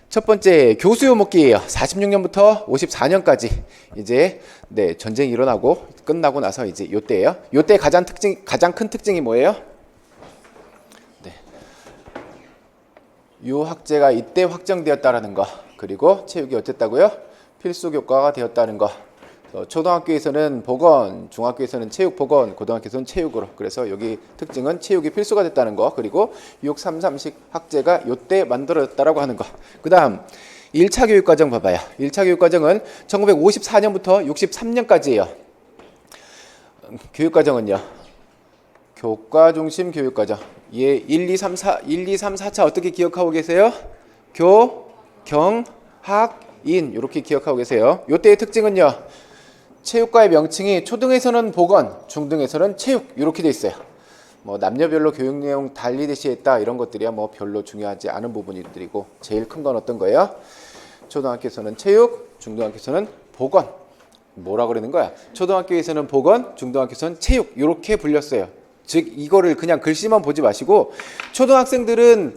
첫 번째 교수요 먹기예요. 46년부터 54년까지 이제 네, 전쟁이 일어나고 끝나고 나서 이제 요때예요. 요때 가장 큰 특징이 뭐예요? 네. 요 학제가 이때 확정되었다라는 거. 그리고 체육이 어땠다고요? 필수 교과가 되었다는 거. 초등학교에서는 보건, 중학교에서는 체육 보건, 고등학교에서는 체육으로. 그래서 여기 특징은 체육이 필수가 됐다는 거. 그리고 633식 학제가 요때 만들어졌다라고 하는 거. 그다음 1차 교육과정 봐봐요. 1차 교육과정은 1954년부터 63년까지예요. 교육과정은요. 교과 중심 교육과정. 예, 1, 2, 3, 4차 어떻게 기억하고 계세요? 교, 경, 학, 인 이렇게 기억하고 계세요. 요때의 특징은요. 체육과의 명칭이 초등에서는 보건, 중등에서는 체육 이렇게 돼 있어요. 뭐 남녀별로 교육 내용 달리 대시했다 이런 것들이야 뭐 별로 중요하지 않은 부분들이고 제일 큰 건 어떤 거예요? 초등학교에서는 체육, 중등학교에서는 보건. 뭐라 그러는 거야? 초등학교에서는 보건, 중등학교에서는 체육 이렇게 불렸어요. 즉 이거를 그냥 글씨만 보지 마시고 초등학생들은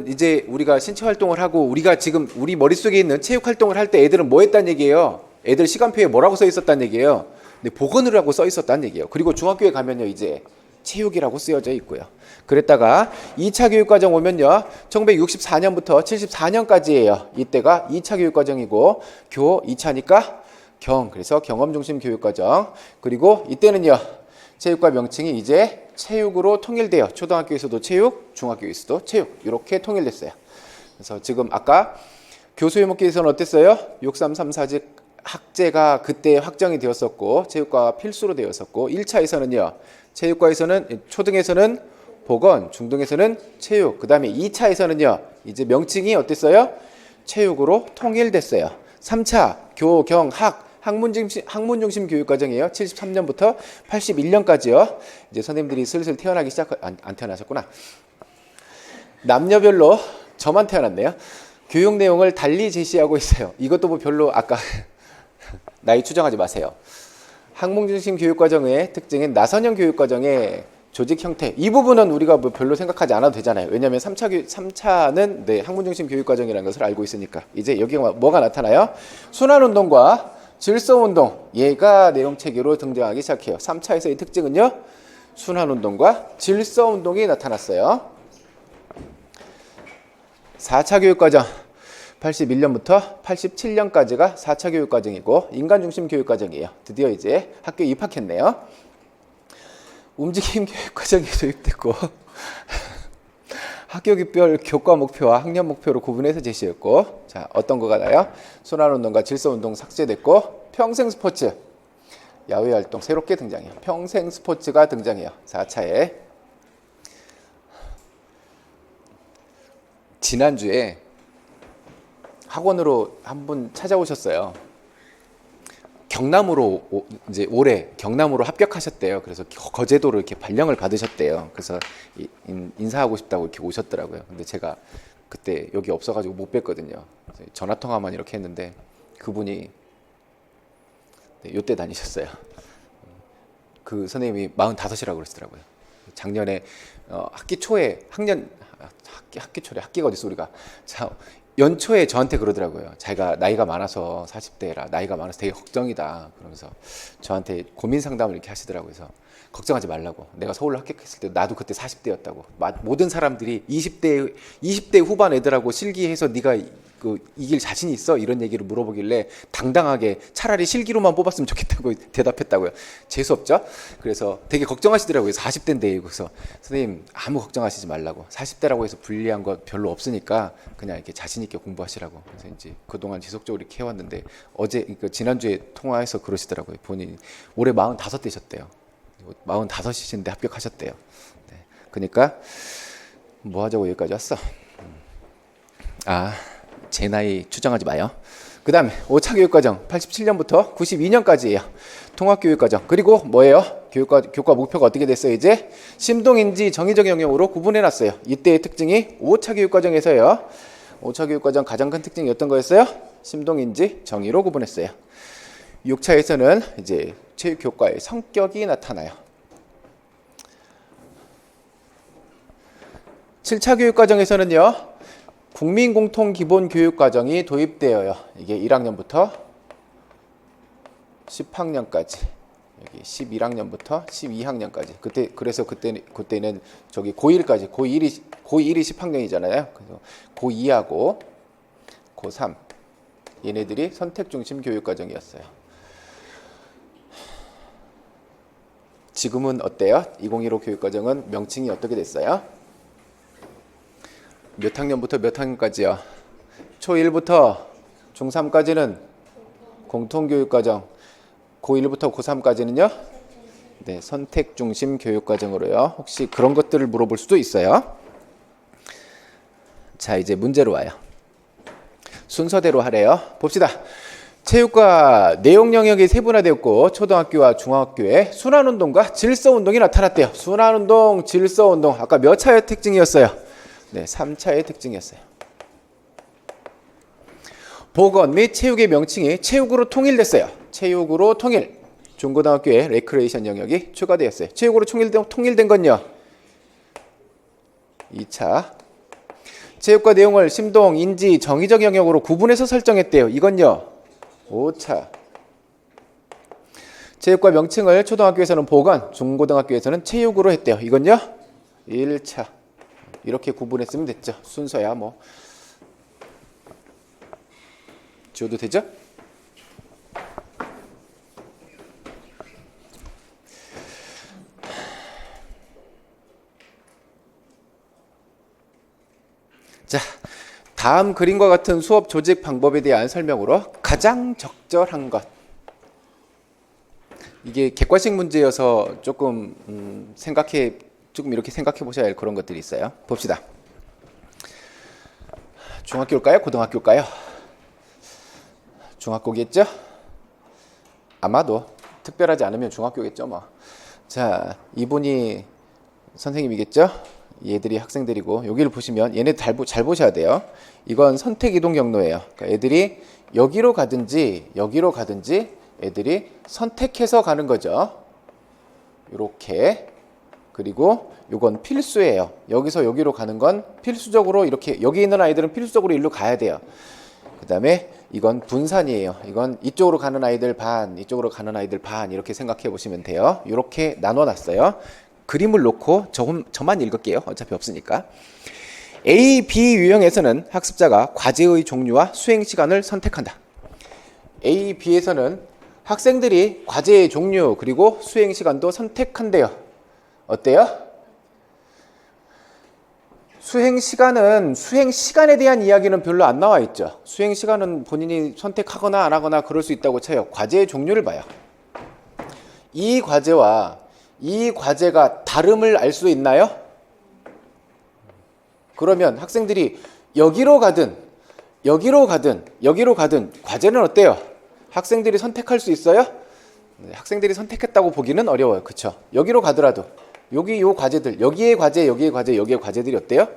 이제 우리가 신체 활동을 하고 우리가 지금 우리 머릿속에 있는 체육 활동을 할 때 애들은 뭐 했다는 얘기예요? 애들 시간표에 뭐라고 써 있었다는 얘기예요? 근데 보건이라고 써 있었다는 얘기예요. 그리고 중학교에 가면요 이제 체육이라고 쓰여져 있고요. 그랬다가 2차 교육과정 오면요 1964년부터 74년까지예요. 이때가 2차 교육과정이고 교 2차니까 경 그래서 경험중심 교육과정. 그리고 이때는요 체육과 명칭이 이제 체육으로 통일돼요. 초등학교에서도 체육, 중학교에서도 체육 이렇게 통일됐어요. 그래서 지금 아까 교수교목기에서는 어땠어요? 6334직 학제가 그때 확정이 되었었고 체육과가 필수로 되었었고 1차에서는요. 체육과에서는 초등에서는 보건, 중등에서는 체육. 그다음에 2차에서는요. 이제 명칭이 어땠어요? 체육으로 통일됐어요. 3차 교, 경, 학문 중심 교육과정이에요. 73년부터 81년까지요. 이제 선생님들이 슬슬 태어나기 안 태어나셨구나. 남녀별로 저만 태어났네요. 교육 내용을 달리 제시하고 있어요. 이것도 뭐 별로 아까 나이 추정하지 마세요. 학문 중심 교육과정의 특징인 나선형 교육과정의 조직 형태, 이 부분은 우리가 뭐 별로 생각하지 않아도 되잖아요. 왜냐하면 3차는 네, 학문 중심 교육과정이라는 것을 알고 있으니까. 이제 여기가 뭐가 나타나요? 순환운동과 질서운동, 얘가 내용체계로 등장하기 시작해요. 3차에서의 특징은요, 순환운동과 질서운동이 나타났어요. 4차 교육과정, 81년부터 87년까지가 4차 교육과정이고 인간중심 교육과정이에요. 드디어 이제 학교에 입학했네요. 움직임 교육과정이 도입됐고 학교별 교과 목표와 학년 목표로 구분해서 제시했고, 자, 어떤 거가 나요? 순환운동과 질서운동 삭제됐고, 평생 스포츠, 야외활동 새롭게 등장해요. 평생 스포츠가 등장해요. 4차에. 지난주에 학원으로 한 분 찾아오셨어요. 경남으로 이제 올해 경남으로 합격하셨대요. 그래서 거제도로 이렇게 발령을 받으셨대요. 그래서 인사하고 싶다고 이렇게 오셨더라고요. 근데 제가 그때 여기 없어가지고 못 뵀거든요. 전화 통화만 이렇게 했는데 그분이 네, 요때 다니셨어요. 그 선생님이 45이라고 그러시더라고요. 작년에 학기 초에 학기가 어딨어 우리가. 자, 연초에 저한테 그러더라고요. 자기가 나이가 많아서 40대라 나이가 많아서 되게 걱정이다. 그러면서 저한테 고민 상담을 이렇게 하시더라고요. 그래서 걱정하지 말라고. 내가 서울로 합격했을 때 나도 그때 40대였다고. 모든 사람들이 20대 후반 애들하고 실기해서 네가 이길 자신 있어? 이런 얘기를 물어보길래 당당하게 차라리 실기로만 뽑았으면 좋겠다고 대답했다고요. 재수 없죠? 그래서 되게 걱정하시더라고요. 40대인데. 그래서 선생님 아무 걱정하시지 말라고. 40대라고 해서 불리한 거 별로 없으니까 그냥 이렇게 자신 있게 공부하시라고. 그래서 이제 그동안 지속적으로 이렇게 해왔는데 그러니까 지난주에 통화해서 그러시더라고요. 본인이 올해 45대셨대요. 45이신데 합격하셨대요. 네. 그러니까 뭐 하자고 여기까지 왔어? 제 나이 추정하지 마요. 그 다음에 5차 교육과정 87년부터 92년까지예요. 통합교육과정. 그리고 뭐예요? 교과 목표가 어떻게 됐어요? 이제 심동인지 정의적 영역으로 구분해놨어요. 이때의 특징이 5차 교육과정에서요. 5차 교육과정 가장 큰 특징이 어떤 거였어요? 심동인지 정의로 구분했어요. 6차에서는 이제 체육교과의 성격이 나타나요. 7차 교육과정에서는요. 국민공통기본교육과정이 도입되어요. 이게 1학년부터 10학년까지, 여기 11학년부터 12학년까지. 그래서 그때는 저기 고1까지, 고1이 10학년이잖아요. 그래서 고2하고 고3 얘네들이 선택중심 교육과정이었어요. 지금은 어때요? 2015 교육과정은 명칭이 어떻게 됐어요? 몇 학년부터 몇 학년까지요? 초1부터 중3까지는 공통교육과정, 고1부터 고3까지는요? 네, 선택중심 교육과정으로요. 혹시 그런 것들을 물어볼 수도 있어요. 자, 이제 문제로 와요. 순서대로 하래요. 봅시다. 체육과 내용 영역이 세분화되었고 초등학교와 중학교에 순환운동과 질서운동이 나타났대요. 순환운동, 질서운동. 아까 몇 차의 특징이었어요? 네, 3차의 특징이었어요. 보건 및 체육의 명칭이 체육으로 통일됐어요. 체육으로 통일. 중고등학교에 레크레이션 영역이 추가되었어요. 체육으로 통일된 건요. 2차. 체육과 내용을 심동, 인지, 정의적 영역으로 구분해서 설정했대요. 이건요. 5차. 체육과 명칭을 초등학교에서는 보건, 중고등학교에서는 체육으로 했대요. 이건요. 1차. 이렇게 구분했으면 됐죠. 순서야 뭐 지워도 되죠? 자, 다음 그림과 같은 수업 조직 방법에 대한 설명으로 가장 적절한 것. 이게 객관식 문제여서 조금 이렇게 생각해 보셔야 할 그런 것들이 있어요. 봅시다. 중학교일까요? 고등학교일까요? 중학교겠죠? 아마도 특별하지 않으면 중학교겠죠, 뭐. 자, 이분이 선생님이겠죠? 얘들이 학생들이고 여기를 보시면 얘네 잘 보셔야 돼요. 이건 선택 이동 경로예요. 그러니까 애들이 여기로 가든지 여기로 가든지 애들이 선택해서 가는 거죠. 이렇게. 그리고 요건 필수예요. 여기서 여기로 가는 건 필수적으로 이렇게 여기 있는 아이들은 필수적으로 일로 가야 돼요. 그 다음에 이건 분산이에요. 이건 이쪽으로 가는 아이들 반, 이쪽으로 가는 아이들 반 이렇게 생각해 보시면 돼요. 이렇게 나눠놨어요. 그림을 놓고 저만 읽을게요. 어차피 없으니까. A, B 유형에서는 학습자가 과제의 종류와 수행 시간을 선택한다. A, B에서는 학생들이 과제의 종류 그리고 수행 시간도 선택한대요. 어때요? 수행 시간에 대한 이야기는 별로 안 나와 있죠. 수행 시간은 본인이 선택하거나 안 하거나 그럴 수 있다고 쳐요. 과제의 종류를 봐요. 이 과제와 이 과제가 다름을 알 수 있나요? 그러면 학생들이 여기로 가든 여기로 가든 과제는 어때요? 학생들이 선택할 수 있어요? 네, 학생들이 선택했다고 보기는 어려워요. 그쵸? 여기로 가더라도 여기 요 과제들 여기에 과제 여기에 과제들이 어때요?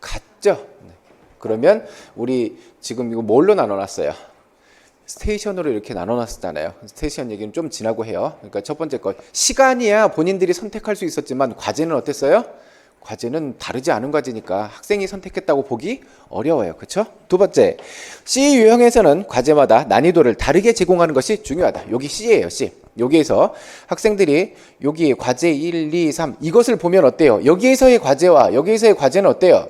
같죠? 네. 그러면 우리 지금 이거 뭘로 나눠놨어요? 스테이션으로 이렇게 나눠놨었잖아요. 스테이션 얘기는 좀 지나고 해요. 그러니까 첫 번째 거 시간이야 본인들이 선택할 수 있었지만 과제는 어땠어요? 과제는 다르지 않은 과제니까 학생이 선택했다고 보기 어려워요. 그렇죠? 두 번째, C 유형에서는 과제마다 난이도를 다르게 제공하는 것이 중요하다. 여기 C예요. C. 여기에서 학생들이 여기 과제 1, 2, 3 이것을 보면 어때요? 여기에서의 과제와 여기에서의 과제는 어때요?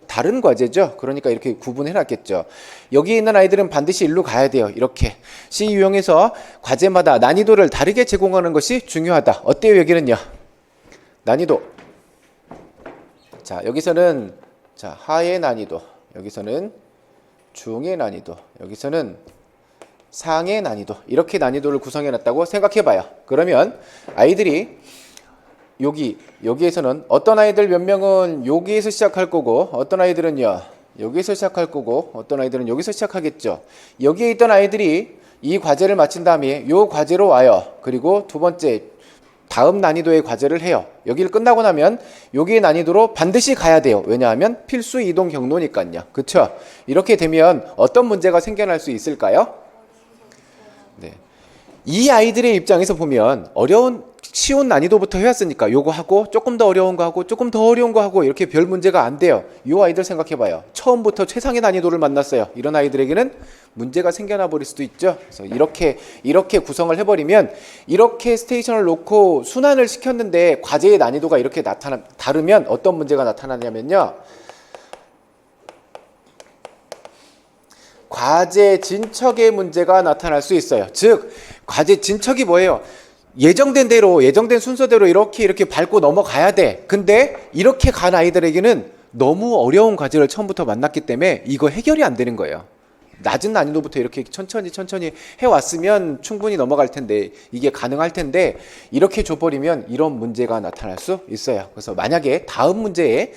다른 과제죠. 그러니까 이렇게 구분해 놨겠죠. 여기 있는 아이들은 반드시 일로 가야 돼요. 이렇게. C 유형에서 과제마다 난이도를 다르게 제공하는 것이 중요하다. 어때요? 여기는요? 난이도. 자, 여기서는 하의 난이도, 여기서는 중의 난이도, 여기서는 상의 난이도 이렇게 난이도를 구성해 놨다고 생각해 봐요. 그러면 아이들이 여기에서는 어떤 아이들 몇 명은 여기에서 시작할 거고 어떤 아이들은요 여기에서 시작할 거고 어떤 아이들은 여기서 시작하겠죠. 여기에 있던 아이들이 이 과제를 마친 다음에 이 과제로 와요. 그리고 두 번째 다음 난이도의 과제를 해요. 여기를 끝나고 나면 여기의 난이도로 반드시 가야 돼요. 왜냐하면 필수 이동 경로니까요. 그렇죠? 이렇게 되면 어떤 문제가 생겨날 수 있을까요? 네. 이 아이들의 입장에서 보면 쉬운 난이도부터 해왔으니까 요거 하고 조금 더 어려운 거 하고 조금 더 어려운 거 하고 이렇게 별 문제가 안 돼요. 요 아이들 생각해봐요. 처음부터 최상의 난이도를 만났어요. 이런 아이들에게는 문제가 생겨나 버릴 수도 있죠. 그래서 이렇게 구성을 해버리면 이렇게 스테이션을 놓고 순환을 시켰는데 과제의 난이도가 이렇게 다르면 어떤 문제가 나타나냐면요. 과제 진척의 문제가 나타날 수 있어요. 즉 과제 진척이 뭐예요? 예정된 순서대로 이렇게 밟고 넘어가야 돼. 근데 이렇게 간 아이들에게는 너무 어려운 과제를 처음부터 만났기 때문에 이거 해결이 안 되는 거예요. 낮은 난이도부터 이렇게 천천히 해왔으면 충분히 넘어갈 텐데 이게 가능할 텐데 이렇게 줘버리면 이런 문제가 나타날 수 있어요. 그래서 만약에 다음 문제에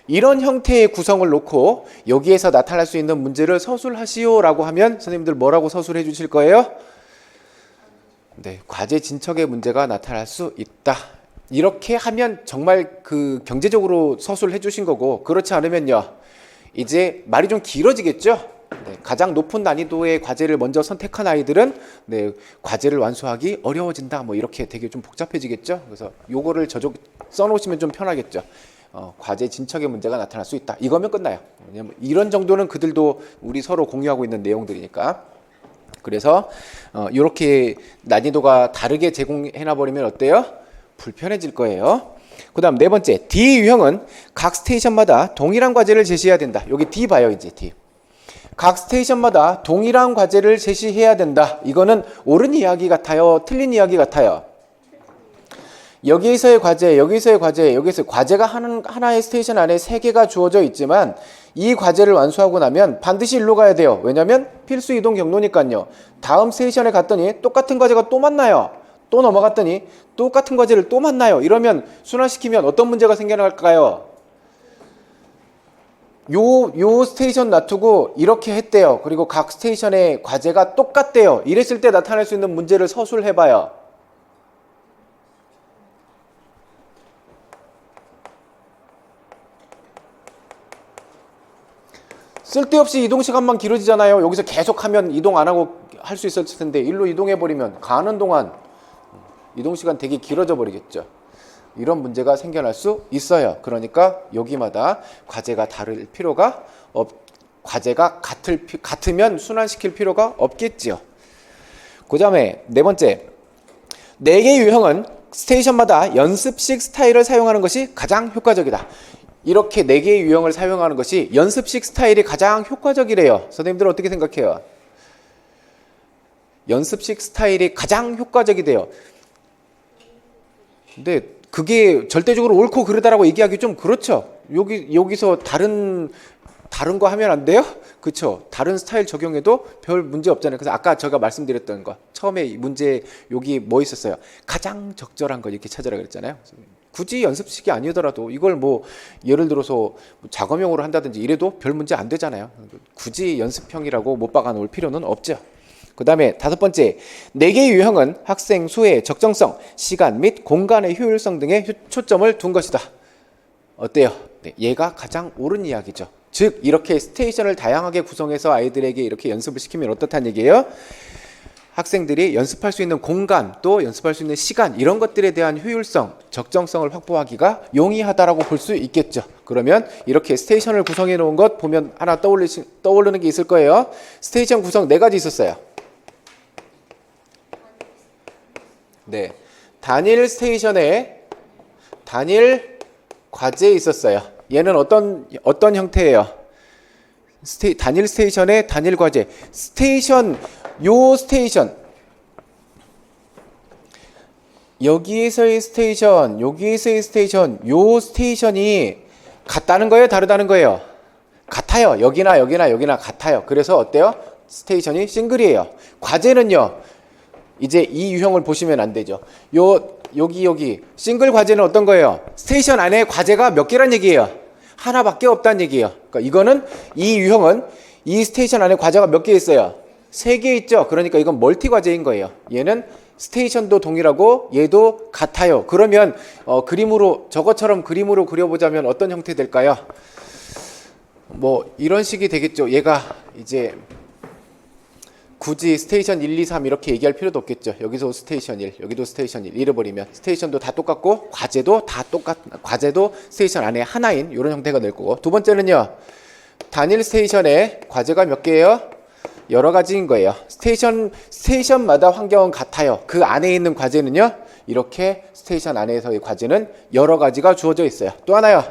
이런 형태의 구성을 놓고 여기에서 나타날 수 있는 문제를 서술하시오라고 하면 선생님들 뭐라고 서술해 주실 거예요? 네, 과제 진척의 문제가 나타날 수 있다. 이렇게 하면 정말 경제적으로 서술해 주신 거고 그렇지 않으면요. 이제 말이 좀 길어지겠죠? 네, 가장 높은 난이도의 과제를 먼저 선택한 아이들은 과제를 완수하기 어려워진다. 뭐 이렇게 되게 좀 복잡해지겠죠? 그래서 요거를 써놓으시면 좀 편하겠죠. 과제 진척의 문제가 나타날 수 있다. 이거면 끝나요. 왜냐면 이런 정도는 그들도 우리 서로 공유하고 있는 내용들이니까. 그래서 이렇게 난이도가 다르게 제공해놔버리면 어때요? 불편해질 거예요. 그 다음 네 번째, D 유형은 각 스테이션마다 동일한 과제를 제시해야 된다. 여기 D 봐요, 이제 D. 각 스테이션마다 동일한 과제를 제시해야 된다. 이거는 옳은 이야기 같아요? 틀린 이야기 같아요? 여기에서의 과제가 하나의 스테이션 안에 3개가 주어져 있지만 이 과제를 완수하고 나면 반드시 일로 가야 돼요. 왜냐면 필수 이동 경로니까요. 다음 스테이션에 갔더니 똑같은 과제가 또 만나요. 또 넘어갔더니 똑같은 과제를 또 만나요. 이러면 순환시키면 어떤 문제가 생겨날까요? 요 스테이션 놔두고 이렇게 했대요. 그리고 각 스테이션의 과제가 똑같대요. 이랬을 때 나타날 수 있는 문제를 서술해봐요. 쓸데없이 이동 시간만 길어지잖아요. 여기서 계속 하면 이동 안 하고 할 수 있었을 텐데 일로 이동해 버리면 가는 동안 이동 시간 되게 길어져 버리겠죠. 이런 문제가 생겨날 수 있어요. 그러니까 여기마다 과제가 다를 필요가 과제가 같으면 순환시킬 필요가 없겠지요. 그 다음에 네 번째, 4개의 유형은 스테이션마다 연습식 스타일을 사용하는 것이 가장 효과적이다. 이렇게 4개의 유형을 사용하는 것이 연습식 스타일이 가장 효과적이래요. 선생님들 어떻게 생각해요? 연습식 스타일이 가장 효과적이대요. 근데 그게 절대적으로 옳고 그르다라고 얘기하기 좀 그렇죠. 여기서 다른 거 하면 안 돼요? 그렇죠. 다른 스타일 적용해도 별 문제 없잖아요. 그래서 아까 제가 말씀드렸던 거 처음에 문제 여기 뭐 있었어요? 가장 적절한 거 이렇게 찾으라 그랬잖아요. 굳이 연습식이 아니더라도 이걸 뭐 예를 들어서 작업용으로 한다든지 이래도 별 문제 안 되잖아요. 굳이 연습형이라고 못 박아 놓을 필요는 없죠. 그 다음에 5번째, 4개의 유형은 학생 수의 적정성, 시간 및 공간의 효율성 등에 초점을 둔 것이다. 어때요? 네, 얘가 가장 옳은 이야기죠. 즉 이렇게 스테이션을 다양하게 구성해서 아이들에게 이렇게 연습을 시키면 어떻다는 얘기예요? 학생들이 연습할 수 있는 공간 또 연습할 수 있는 시간 이런 것들에 대한 효율성, 적정성을 확보하기가 용이하다라고 볼 수 있겠죠. 그러면 이렇게 스테이션을 구성해 놓은 것 보면 하나 떠오르는 게 있을 거예요. 스테이션 구성 4가지 있었어요. 네, 단일 스테이션에 단일 과제 있었어요. 얘는 어떤 형태예요? 단일 스테이션에 단일 과제. 스테이션 여기에서의 스테이션, 여기에서의 스테이션, 요 스테이션이 같다는 거예요? 다르다는 거예요? 같아요. 여기나 같아요. 그래서 어때요? 스테이션이 싱글이에요. 과제는요. 이제 이 유형을 보시면 안 되죠. 여기 싱글 과제는 어떤 거예요? 스테이션 안에 과제가 몇 개란 얘기예요? 하나밖에 없다는 얘기예요. 그러니까 이거는 이 유형은 이 스테이션 안에 과제가 몇 개 있어요? 3개 있죠. 그러니까 이건 멀티 과제인 거예요. 얘는 스테이션도 동일하고 얘도 같아요. 그러면 저것처럼 그림으로 그려보자면 어떤 형태 될까요? 뭐 이런 식이 되겠죠. 얘가 이제 굳이 스테이션 1, 2, 3 이렇게 얘기할 필요도 없겠죠. 여기서 스테이션 1, 여기도 스테이션 1 잃어버리면 스테이션도 다 똑같고 과제도 스테이션 안에 하나인 이런 형태가 될 거고, 두 번째는요. 단일 스테이션에 과제가 몇 개예요? 여러 가지인 거예요. 스테이션마다 환경은 같아요. 그 안에 있는 과제는요. 이렇게 스테이션 안에서의 과제는 여러 가지가 주어져 있어요. 또 하나요.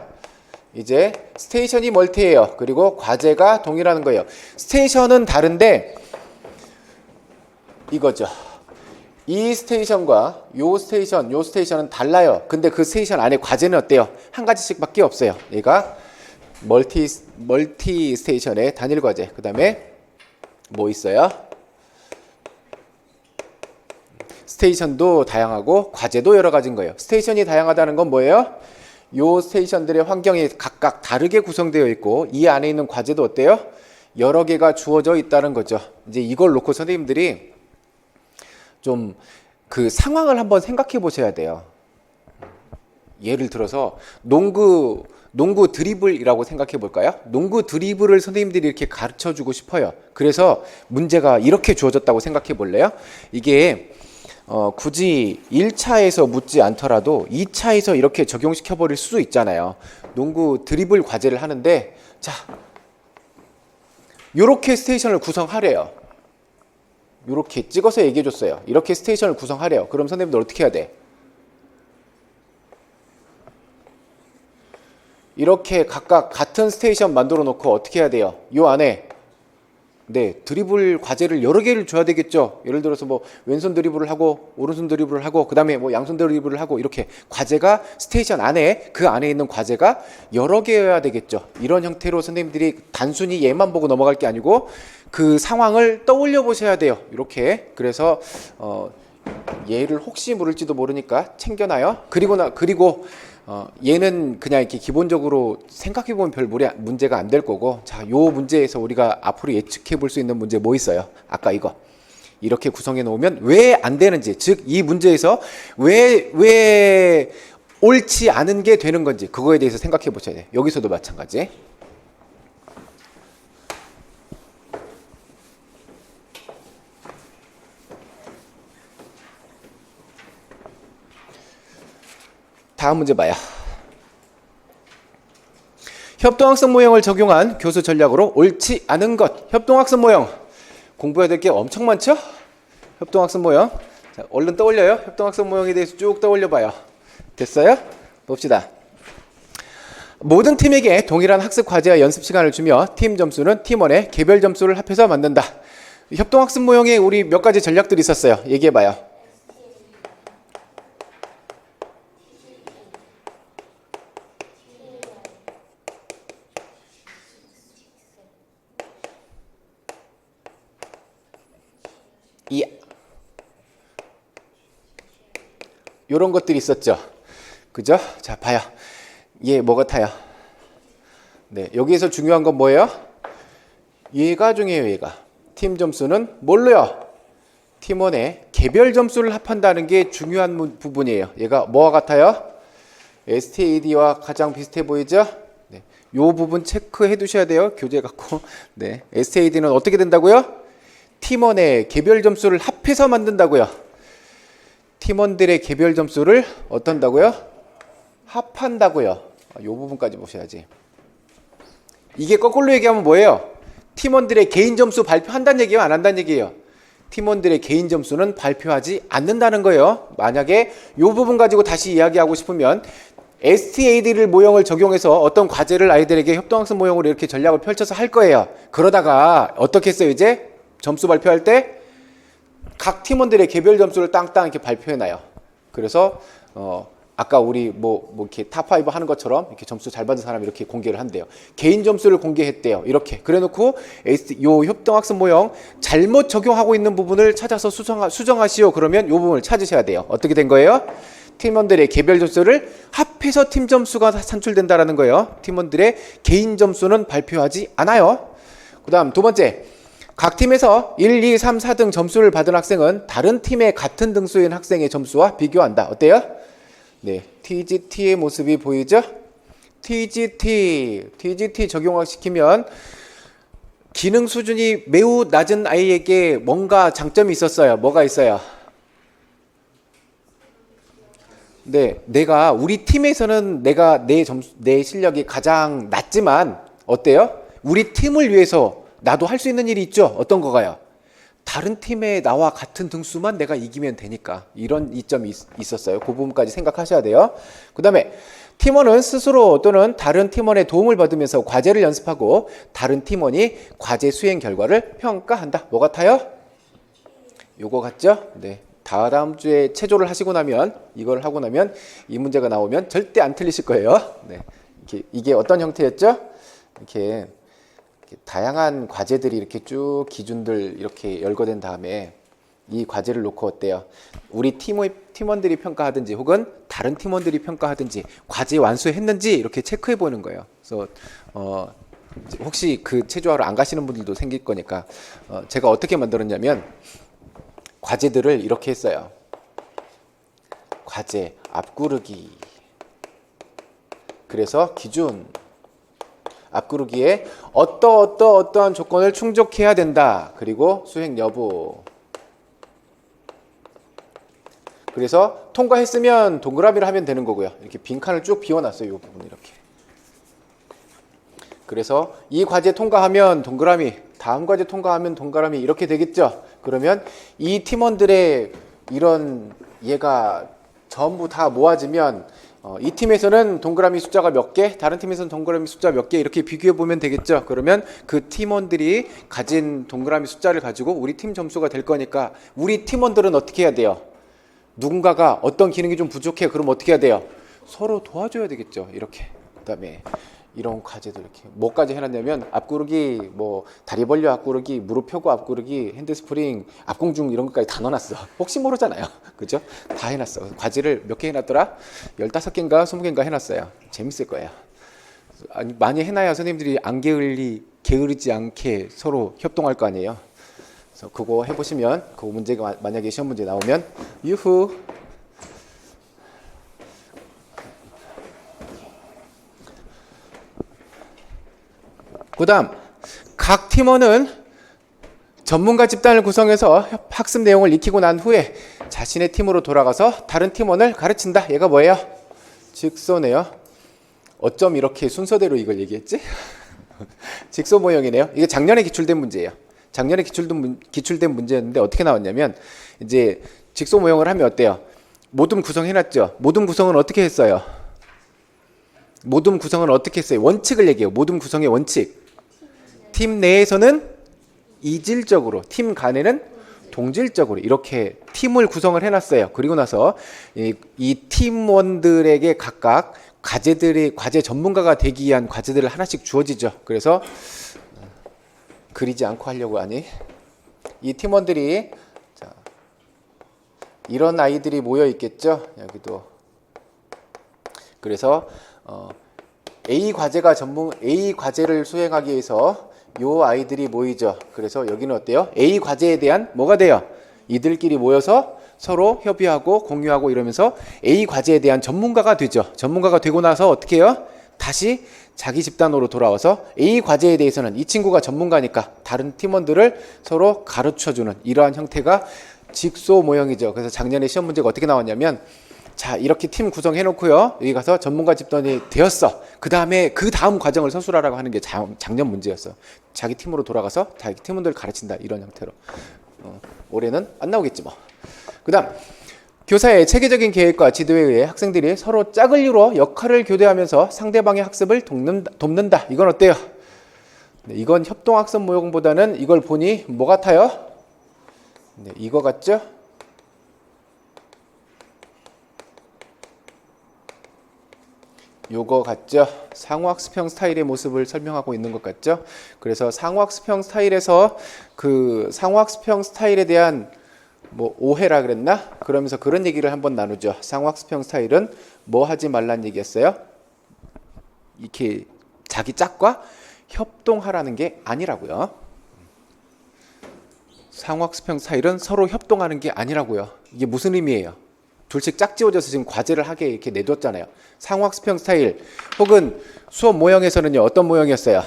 이제 스테이션이 멀티예요. 그리고 과제가 동일하는 거예요. 스테이션은 다른데 이거죠. 이 스테이션과 요 스테이션은 달라요. 근데 그 스테이션 안에 과제는 어때요? 한 가지씩밖에 없어요. 얘가 멀티 스테이션의 단일 과제. 그 다음에 뭐 있어요? 스테이션도 다양하고 과제도 여러 가지인 거예요. 스테이션이 다양하다는 건 뭐예요? 요 스테이션들의 환경이 각각 다르게 구성되어 있고 이 안에 있는 과제도 어때요? 여러 개가 주어져 있다는 거죠. 이제 이걸 놓고 선생님들이 좀 그 상황을 한번 생각해 보셔야 돼요. 예를 들어서 농구 드리블이라고 생각해 볼까요? 농구 드리블을 선생님들이 이렇게 가르쳐 주고 싶어요. 그래서 문제가 이렇게 주어졌다고 생각해 볼래요? 이게 굳이 1차에서 묻지 않더라도 2차에서 이렇게 적용시켜 버릴 수도 있잖아요. 농구 드리블 과제를 하는데 자, 요렇게 스테이션을 구성하래요. 요렇게 찍어서 얘기해 줬어요. 이렇게 스테이션을 구성하래요. 그럼 선생님들 어떻게 해야 돼? 이렇게 각각 같은 스테이션 만들어 놓고 어떻게 해야 돼요? 요 안에 드리블 과제를 여러 개를 줘야 되겠죠. 예를 들어서 뭐 왼손 드리블을 하고 오른손 드리블을 하고 그다음에 뭐 양손 드리블을 하고 이렇게 과제가 스테이션 안에 그 안에 있는 과제가 여러 개여야 되겠죠. 이런 형태로 선생님들이 단순히 얘만 보고 넘어갈 게 아니고 그 상황을 떠올려 보셔야 돼요. 이렇게. 그래서 얘를 혹시 모를지도 모르니까 챙겨놔요. 그리고 얘는 그냥 이렇게 기본적으로 생각해보면 별 문제가 안 될 거고, 자, 요 문제에서 우리가 앞으로 예측해 볼 수 있는 문제 뭐 있어요? 아까 이거. 이렇게 구성해 놓으면 왜 안 되는지, 즉, 이 문제에서 왜 옳지 않은 게 되는 건지, 그거에 대해서 생각해 보셔야 돼요. 여기서도 마찬가지. 다음 문제 봐요. 협동학습 모형을 적용한 교수 전략으로 옳지 않은 것. 협동학습 모형. 공부해야 될 게 엄청 많죠? 협동학습 모형. 자, 얼른 떠올려요. 협동학습 모형에 대해서 쭉 떠올려 봐요. 됐어요? 봅시다. 모든 팀에게 동일한 학습 과제와 연습 시간을 주며 팀 점수는 팀원의 개별 점수를 합해서 만든다. 협동학습 모형에 우리 몇 가지 전략들이 있었어요. 얘기해 봐요. 요런 것들이 있었죠. 그죠? 자, 봐요. 얘 뭐 같아요? 네, 여기에서 중요한 건 뭐예요? 얘가 중요해요, 얘가. 팀 점수는 뭘로요? 팀원의 개별 점수를 합한다는 게 중요한 부분이에요. 얘가 뭐와 같아요? STAD와 가장 비슷해 보이죠? 네, 요 부분 체크해 두셔야 돼요. 교재 갖고. 네, STAD는 어떻게 된다고요? 팀원의 개별 점수를 합해서 만든다고요. 팀원들의 개별 점수를 어떤다고요? 합한다고요. 이 부분까지 보셔야지. 이게 거꾸로 얘기하면 뭐예요? 팀원들의 개인 점수 발표한다는 얘기예요? 안 한다는 얘기예요? 팀원들의 개인 점수는 발표하지 않는다는 거예요. 만약에 이 부분 가지고 다시 이야기하고 싶으면 STAD를 모형을 적용해서 어떤 과제를 아이들에게 협동학습 모형으로 이렇게 전략을 펼쳐서 할 거예요. 그러다가 어떻게 했어요? 이제 점수 발표할 때 각 팀원들의 개별 점수를 땅땅 이렇게 발표해놔요. 그래서 아까 우리 뭐 이렇게 탑5 하는 것처럼 이렇게 점수 잘 받은 사람이 이렇게 공개를 한대요. 개인 점수를 공개했대요. 이렇게. 그래놓고 요 협동학습 모형 잘못 적용하고 있는 부분을 찾아서 수정하시오. 그러면 요 부분을 찾으셔야 돼요. 어떻게 된 거예요? 팀원들의 개별 점수를 합해서 팀 점수가 산출된다라는 거예요. 팀원들의 개인 점수는 발표하지 않아요. 그 다음 두 번째. 각 팀에서 1, 2, 3, 4등 점수를 받은 학생은 다른 팀의 같은 등수인 학생의 점수와 비교한다. 어때요? 네, TGT의 모습이 보이죠? TGT 적용시키면 기능 수준이 매우 낮은 아이에게 뭔가 장점이 있었어요. 뭐가 있어요? 네, 내가 우리 팀에서는 내가 내 실력이 가장 낮지만 어때요? 우리 팀을 위해서 나도 할 수 있는 일이 있죠. 어떤 거가요? 다른 팀에 나와 같은 등수만 내가 이기면 되니까. 이런 이점이 있었어요. 그 부분까지 생각하셔야 돼요. 그 다음에 팀원은 스스로 또는 다른 팀원의 도움을 받으면서 과제를 연습하고 다른 팀원이 과제 수행 결과를 평가한다. 뭐 같아요? 요거 같죠? 네. 다음 주에 체조를 하시고 나면 이걸 하고 나면 이 문제가 나오면 절대 안 틀리실 거예요. 네. 이게 어떤 형태였죠? 이렇게 다양한 과제들이 이렇게 쭉 기준들 이렇게 열거된 다음에 이 과제를 놓고 어때요? 우리 팀원들이 평가하든지 혹은 다른 팀원들이 평가하든지 과제 완수했는지 이렇게 체크해 보는 거예요. 그래서 혹시 그 체조하러 안 가시는 분들도 생길 거니까 제가 어떻게 만들었냐면 과제들을 이렇게 했어요. 과제 앞구르기. 그래서 기준 앞구르기에 어떠한 조건을 충족해야 된다. 그리고 수행 여부. 그래서 통과했으면 동그라미를 하면 되는 거고요. 이렇게 빈칸을 쭉 비워놨어요. 이 부분 이렇게. 그래서 이 과제 통과하면 동그라미, 다음 과제 통과하면 동그라미 이렇게 되겠죠. 그러면 이 팀원들의 이런 얘가 전부 다 모아지면 이 팀에서는 동그라미 숫자가 몇 개, 다른 팀에서는 동그라미 숫자 몇 개 이렇게 비교해 보면 되겠죠. 그러면 그 팀원들이 가진 동그라미 숫자를 가지고 우리 팀 점수가 될 거니까 우리 팀원들은 어떻게 해야 돼요? 누군가가 어떤 기능이 좀 부족해. 그럼 어떻게 해야 돼요? 서로 도와줘야 되겠죠. 이렇게. 그다음에 이런 과제도 이렇게 뭐까지 해놨냐면 앞구르기, 뭐 다리 벌려 앞구르기, 무릎 펴고 앞구르기, 핸드스프링, 앞공중 이런 것까지 다 넣어놨어. 혹시 모르잖아요. 그죠? 다 해놨어. 과제를 몇 개 해놨더라? 15개인가 20개인가 해놨어요. 재밌을 거예요. 아니, 많이 해놔야 선생님들이 안 게으르지 않게 서로 협동할 거 아니에요. 그래서 그거 해보시면 그 문제가 만약에 시험 문제 나오면 유후. 그 다음 각 팀원은 전문가 집단을 구성해서 학습 내용을 익히고 난 후에 자신의 팀으로 돌아가서 다른 팀원을 가르친다. 얘가 뭐예요? 직소네요. 어쩜 이렇게 순서대로 이걸 얘기했지? 직소 모형이네요. 이게 작년에 기출된 문제예요. 작년에 기출된 문제였는데 어떻게 나왔냐면 이제 직소 모형을 하면 어때요? 모둠 구성해놨죠. 모둠 구성은 어떻게 했어요? 모둠 구성은 어떻게 했어요? 원칙을 얘기해요. 모둠 구성의 원칙. 팀 내에서는 이질적으로, 팀 간에는 동질적으로 이렇게 팀을 구성을 해놨어요. 그리고 나서 이 팀원들에게 각각 과제 전문가가 되기 위한 과제들을 하나씩 주어지죠. 그래서 그리지 않고 하려고 하니 이 팀원들이 자, 이런 아이들이 모여 있겠죠. 여기도 그래서 A 과제를 수행하기 위해서 요 아이들이 모이죠. 그래서 여기는 어때요? A 과제에 대한 뭐가 돼요? 이들끼리 모여서 서로 협의하고 공유하고 이러면서 A 과제에 대한 전문가가 되죠. 전문가가 되고 나서 어떻게 해요? 다시 자기 집단으로 돌아와서 A 과제에 대해서는 이 친구가 전문가니까 다른 팀원들을 서로 가르쳐주는 이러한 형태가 직소 모형이죠. 그래서 작년에 시험 문제가 어떻게 나왔냐면 자, 이렇게 팀 구성해 놓고요. 여기 가서 전문가 집단이 되었어. 그 다음 과정을 서술하라고 하는 게 작년 문제였어. 자기 팀으로 돌아가서 자기 팀원들을 가르친다. 이런 형태로. 올해는 안 나오겠지 뭐. 그다음 교사의 체계적인 계획과 지도에 의해 학생들이 서로 짝을 이루어 역할을 교대하면서 상대방의 학습을 돕는다. 이건 어때요? 네, 이건 협동학습 모형보다는 이걸 보니 뭐 같아요? 네, 이거 같죠? 요거 같죠? 상호학습형 스타일의 모습을 설명하고 있는 것 같죠? 그래서 상호학습형 스타일에서 그 상호학습형 스타일에 대한 뭐 오해라 그랬나? 그러면서 그런 얘기를 한번 나누죠. 상호학습형 스타일은 뭐 하지 말란 얘기였어요? 이렇게 자기 짝과 협동하라는 게 아니라고요. 상호학습형 스타일은 서로 협동하는 게 아니라고요. 이게 무슨 의미예요? 둘씩 짝지어져서 지금 과제를 하게 이렇게 내뒀잖아요. 상호학습형 스타일 혹은 수업 모형에서는요. 어떤 모형이었어요?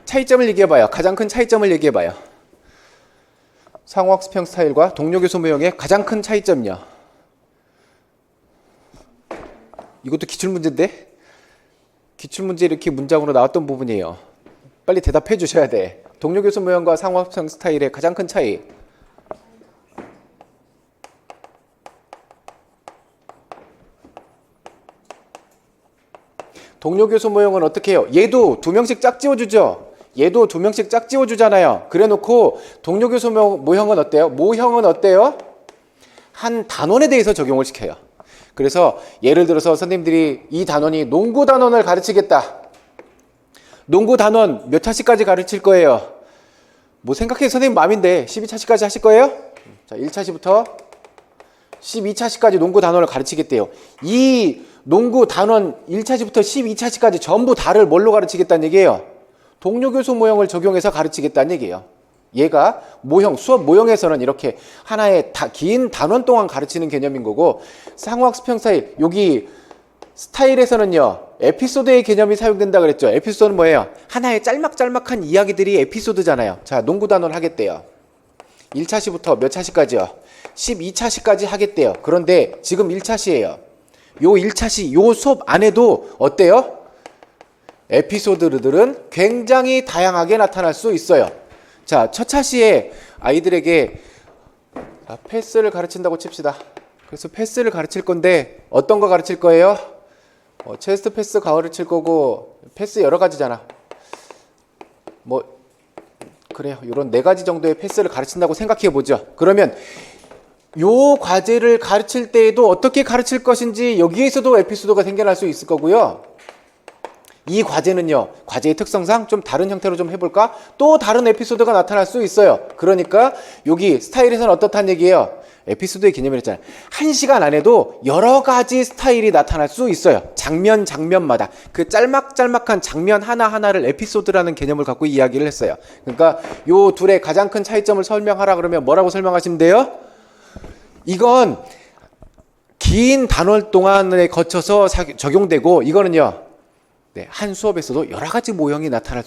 차이점을 얘기해봐요. 가장 큰 차이점을 얘기해봐요. 상호학습형 스타일과 동료교수 모형의 가장 큰 차이점이요. 이것도 기출문제인데? 기출문제 이렇게 문장으로 나왔던 부분이에요. 빨리 대답해 주셔야 돼. 동료교수 모형과 상호학습형 스타일의 가장 큰 차이. 동료교수 모형은 어떻게 해요? 얘도 2명씩 짝지어주죠. 얘도 2명씩 짝지어주잖아요. 그래놓고 동료교수 모형은 어때요? 모형은 어때요? 한 단원에 대해서 적용을 시켜요. 그래서 예를 들어서 선생님들이 이 단원이 농구 단원을 가르치겠다. 농구 단원 몇 차시까지 가르칠 거예요? 뭐 생각해 선생님 마음인데 12차시까지 하실 거예요? 자, 1차시부터 12차시까지 농구 단원을 가르치겠대요. 이 농구 단원 1차시부터 12차시까지 전부 다를 뭘로 가르치겠다는 얘기예요? 동료교수 모형을 적용해서 가르치겠다는 얘기예요. 얘가 모형, 수업 모형에서는 이렇게 하나의 긴 단원 동안 가르치는 개념인 거고 상호학습형 스타일, 여기 스타일에서는요. 에피소드의 개념이 사용된다 그랬죠. 에피소드는 뭐예요? 하나의 짤막짤막한 이야기들이 에피소드잖아요. 자, 농구 단원 하겠대요. 1차시부터 몇 차시까지요? 12차시까지 하겠대요. 그런데 지금 1차시예요. 요 1차시, 요 수업 안에도 어때요? 에피소드들은 굉장히 다양하게 나타날 수 있어요. 자, 첫 차시에 아이들에게 패스를 가르친다고 칩시다. 그래서 패스를 가르칠 건데 어떤 거 가르칠 거예요? 체스트 패스 가르칠 거고 패스 여러 가지잖아. 뭐 그래요. 이런 4가지 정도의 패스를 가르친다고 생각해 보죠. 그러면 요 과제를 가르칠 때에도 어떻게 가르칠 것인지 여기에서도 에피소드가 생겨날 수 있을 거고요. 이 과제는요, 과제의 특성상 좀 다른 형태로 좀 해볼까? 또 다른 에피소드가 나타날 수 있어요. 그러니까 여기 스타일에서는 어떻다는 얘기예요? 에피소드의 개념을 했잖아요. 1시간 안에도 여러 가지 스타일이 나타날 수 있어요. 장면마다. 그 짤막짤막한 장면 하나하나를 에피소드라는 개념을 갖고 이야기를 했어요. 그러니까 요 둘의 가장 큰 차이점을 설명하라 그러면 뭐라고 설명하시면 돼요? 이건 긴 단월 동안에 거쳐서 적용되고 이거는요. 네, 한 수업에서도 여러 가지 모양이 나타날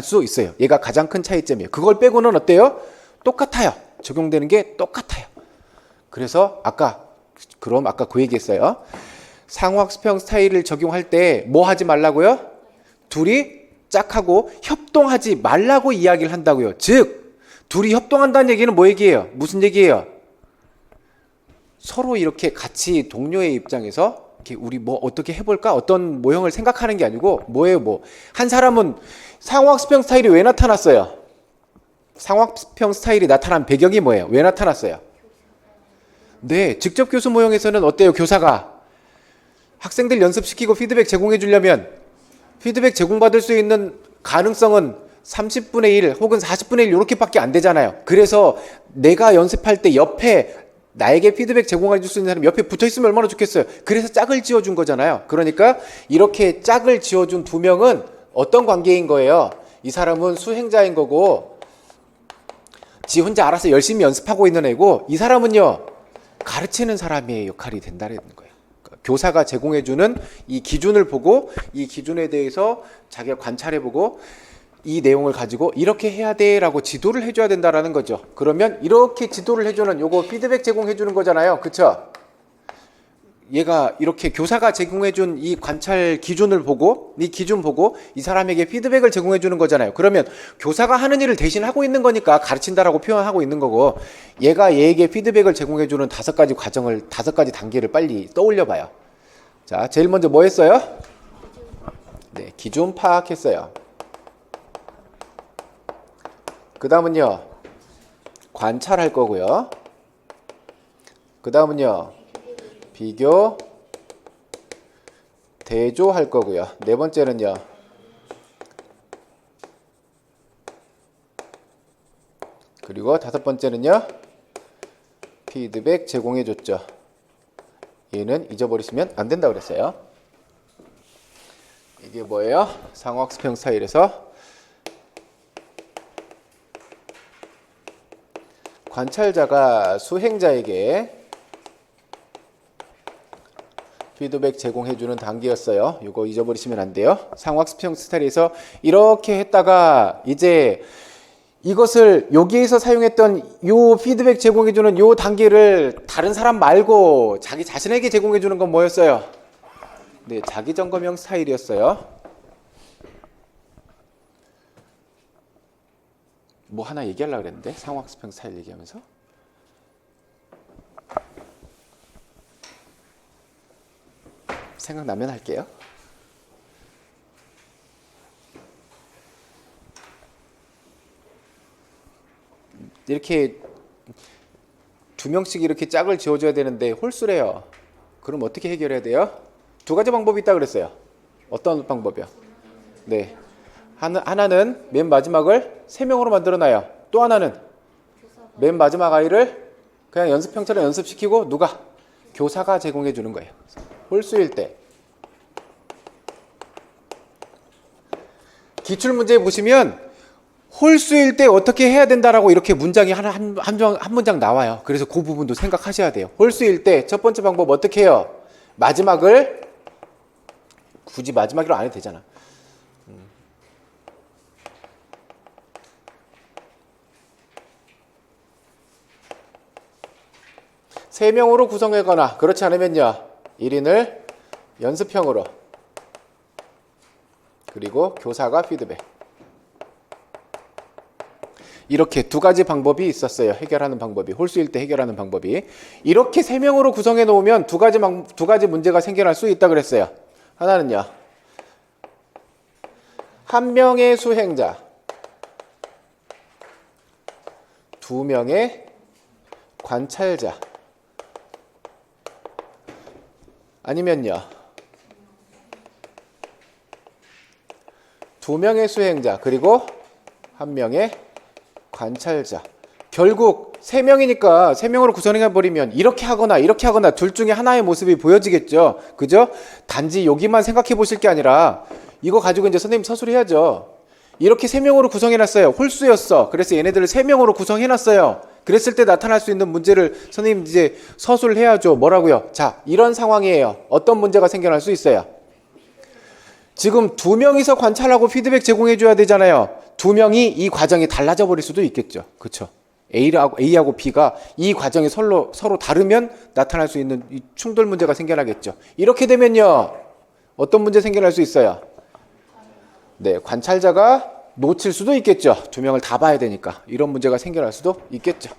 수 있어요. 얘가 가장 큰 차이점이에요. 그걸 빼고는 어때요? 똑같아요. 적용되는 게 똑같아요. 그래서 아까 그 얘기했어요. 상호학습형 스타일을 적용할 때 뭐 하지 말라고요? 둘이 짝하고 협동하지 말라고 이야기를 한다고요. 즉 둘이 협동한다는 얘기는 뭐 얘기예요? 무슨 얘기예요? 서로 이렇게 같이 동료의 입장에서 이렇게 우리 뭐 어떻게 해볼까? 어떤 모형을 생각하는 게 아니고 뭐예요? 한 사람은 상호학습형 스타일이 왜 나타났어요? 상호학습형 스타일이 나타난 배경이 뭐예요? 왜 나타났어요? 네, 직접 교수 모형에서는 어때요? 교사가 학생들 연습시키고 피드백 제공해 주려면 피드백 제공받을 수 있는 가능성은 30분의 1 혹은 40분의 1 이렇게밖에 안 되잖아요. 그래서 내가 연습할 때 옆에 나에게 피드백 제공해 줄 수 있는 사람이 옆에 붙어있으면 얼마나 좋겠어요. 그래서 짝을 지어준 거잖아요. 그러니까 이렇게 짝을 지어준 두 명은 어떤 관계인 거예요? 이 사람은 수행자인 거고 지 혼자 알아서 열심히 연습하고 있는 애고 이 사람은요 가르치는 사람의 역할이 된다는 거예요. 교사가 제공해주는 이 기준을 보고 이 기준에 대해서 자기가 관찰해보고 이 내용을 가지고 이렇게 해야 돼 라고 지도를 해줘야 된다라는 거죠. 그러면 이렇게 지도를 해주는 요거 피드백 제공해주는 거잖아요. 그쵸? 얘가 이렇게 교사가 제공해준 이 관찰 기준을 보고 이 기준 보고 이 사람에게 피드백을 제공해주는 거잖아요. 그러면 교사가 하는 일을 대신 하고 있는 거니까 가르친다라고 표현하고 있는 거고 얘가 얘에게 피드백을 제공해주는 5가지 단계를 빨리 떠올려 봐요. 자, 제일 먼저 뭐 했어요? 네, 기준 파악했어요. 그 다음은요 관찰할 거고요. 그 다음은요 비교, 대조할 거고요. 네 번째는요 그리고 다섯 번째는요 피드백 제공해 줬죠. 얘는 잊어버리시면 안 된다고 그랬어요. 이게 뭐예요? 상호학습형 스타일에서 관찰자가 수행자에게 피드백 제공해주는 단계였어요. 이거 잊어버리시면 안 돼요. 상호학습형 스타일에서 이렇게 했다가 이제 이것을 여기에서 사용했던 요 피드백 제공해주는 요 단계를 다른 사람 말고 자기 자신에게 제공해주는 건 뭐였어요? 네, 자기점검형 스타일이었어요. 뭐 하나 얘기하려고 그랬는데 상호학습형 스타일 얘기하면서 생각나면 할게요. 이렇게 두 명씩 이렇게 짝을 지어줘야 되는데 홀수래요. 그럼 어떻게 해결해야 돼요? 두 가지 방법이 있다 그랬어요. 어떤 방법이요? 네, 하나는 맨 마지막을 3명으로 만들어놔요. 또 하나는 맨 마지막 아이를 그냥 연습형처럼 연습시키고 누가? 교사가 제공해 주는 거예요. 홀수일 때 기출문제 보시면 홀수일 때 어떻게 해야 된다라고 이렇게 문장이 한 문장 나와요. 그래서 그 부분도 생각하셔야 돼요. 홀수일 때 첫 번째 방법 어떻게 해요? 마지막을 굳이 마지막으로 안 해도 되잖아. 3명으로 구성하거나 그렇지 않으면요 1인을 연습형으로 그리고 교사가 피드백 이렇게 두 가지 방법이 있었어요. 해결하는 방법이 홀수일 때 해결하는 방법이 이렇게 3명으로 구성해 놓으면 두 가지 문제가 생겨날 수 있다 그랬어요. 하나는요 한 명의 수행자 2명의 관찰자 아니면요 2명의 수행자 그리고 1명의 관찰자 결국 3명이니까 3명으로 구성해버리면 이렇게 하거나 둘 중에 하나의 모습이 보여지겠죠. 그죠? 단지 여기만 생각해 보실 게 아니라 이거 가지고 이제 선생님 서술해야죠. 이렇게 3명으로 구성해놨어요. 홀수였어. 그래서 얘네들을 3명으로 구성해놨어요. 그랬을 때 나타날 수 있는 문제를 선생님 이제 서술을 해야죠. 뭐라고요? 자, 이런 상황이에요. 어떤 문제가 생겨날 수 있어요? 지금 두 명이서 관찰하고 피드백 제공해 줘야 되잖아요. 두 명이 이 과정이 달라져 버릴 수도 있겠죠. 그렇죠? A하고 B가 이 과정이 서로 다르면 나타날 수 있는 이 충돌 문제가 생겨나겠죠. 이렇게 되면요. 어떤 문제 생겨날 수 있어요? 네, 관찰자가 놓칠 수도 있겠죠. 두 명을 다 봐야 되니까. 이런 문제가 생겨날 수도 있겠죠.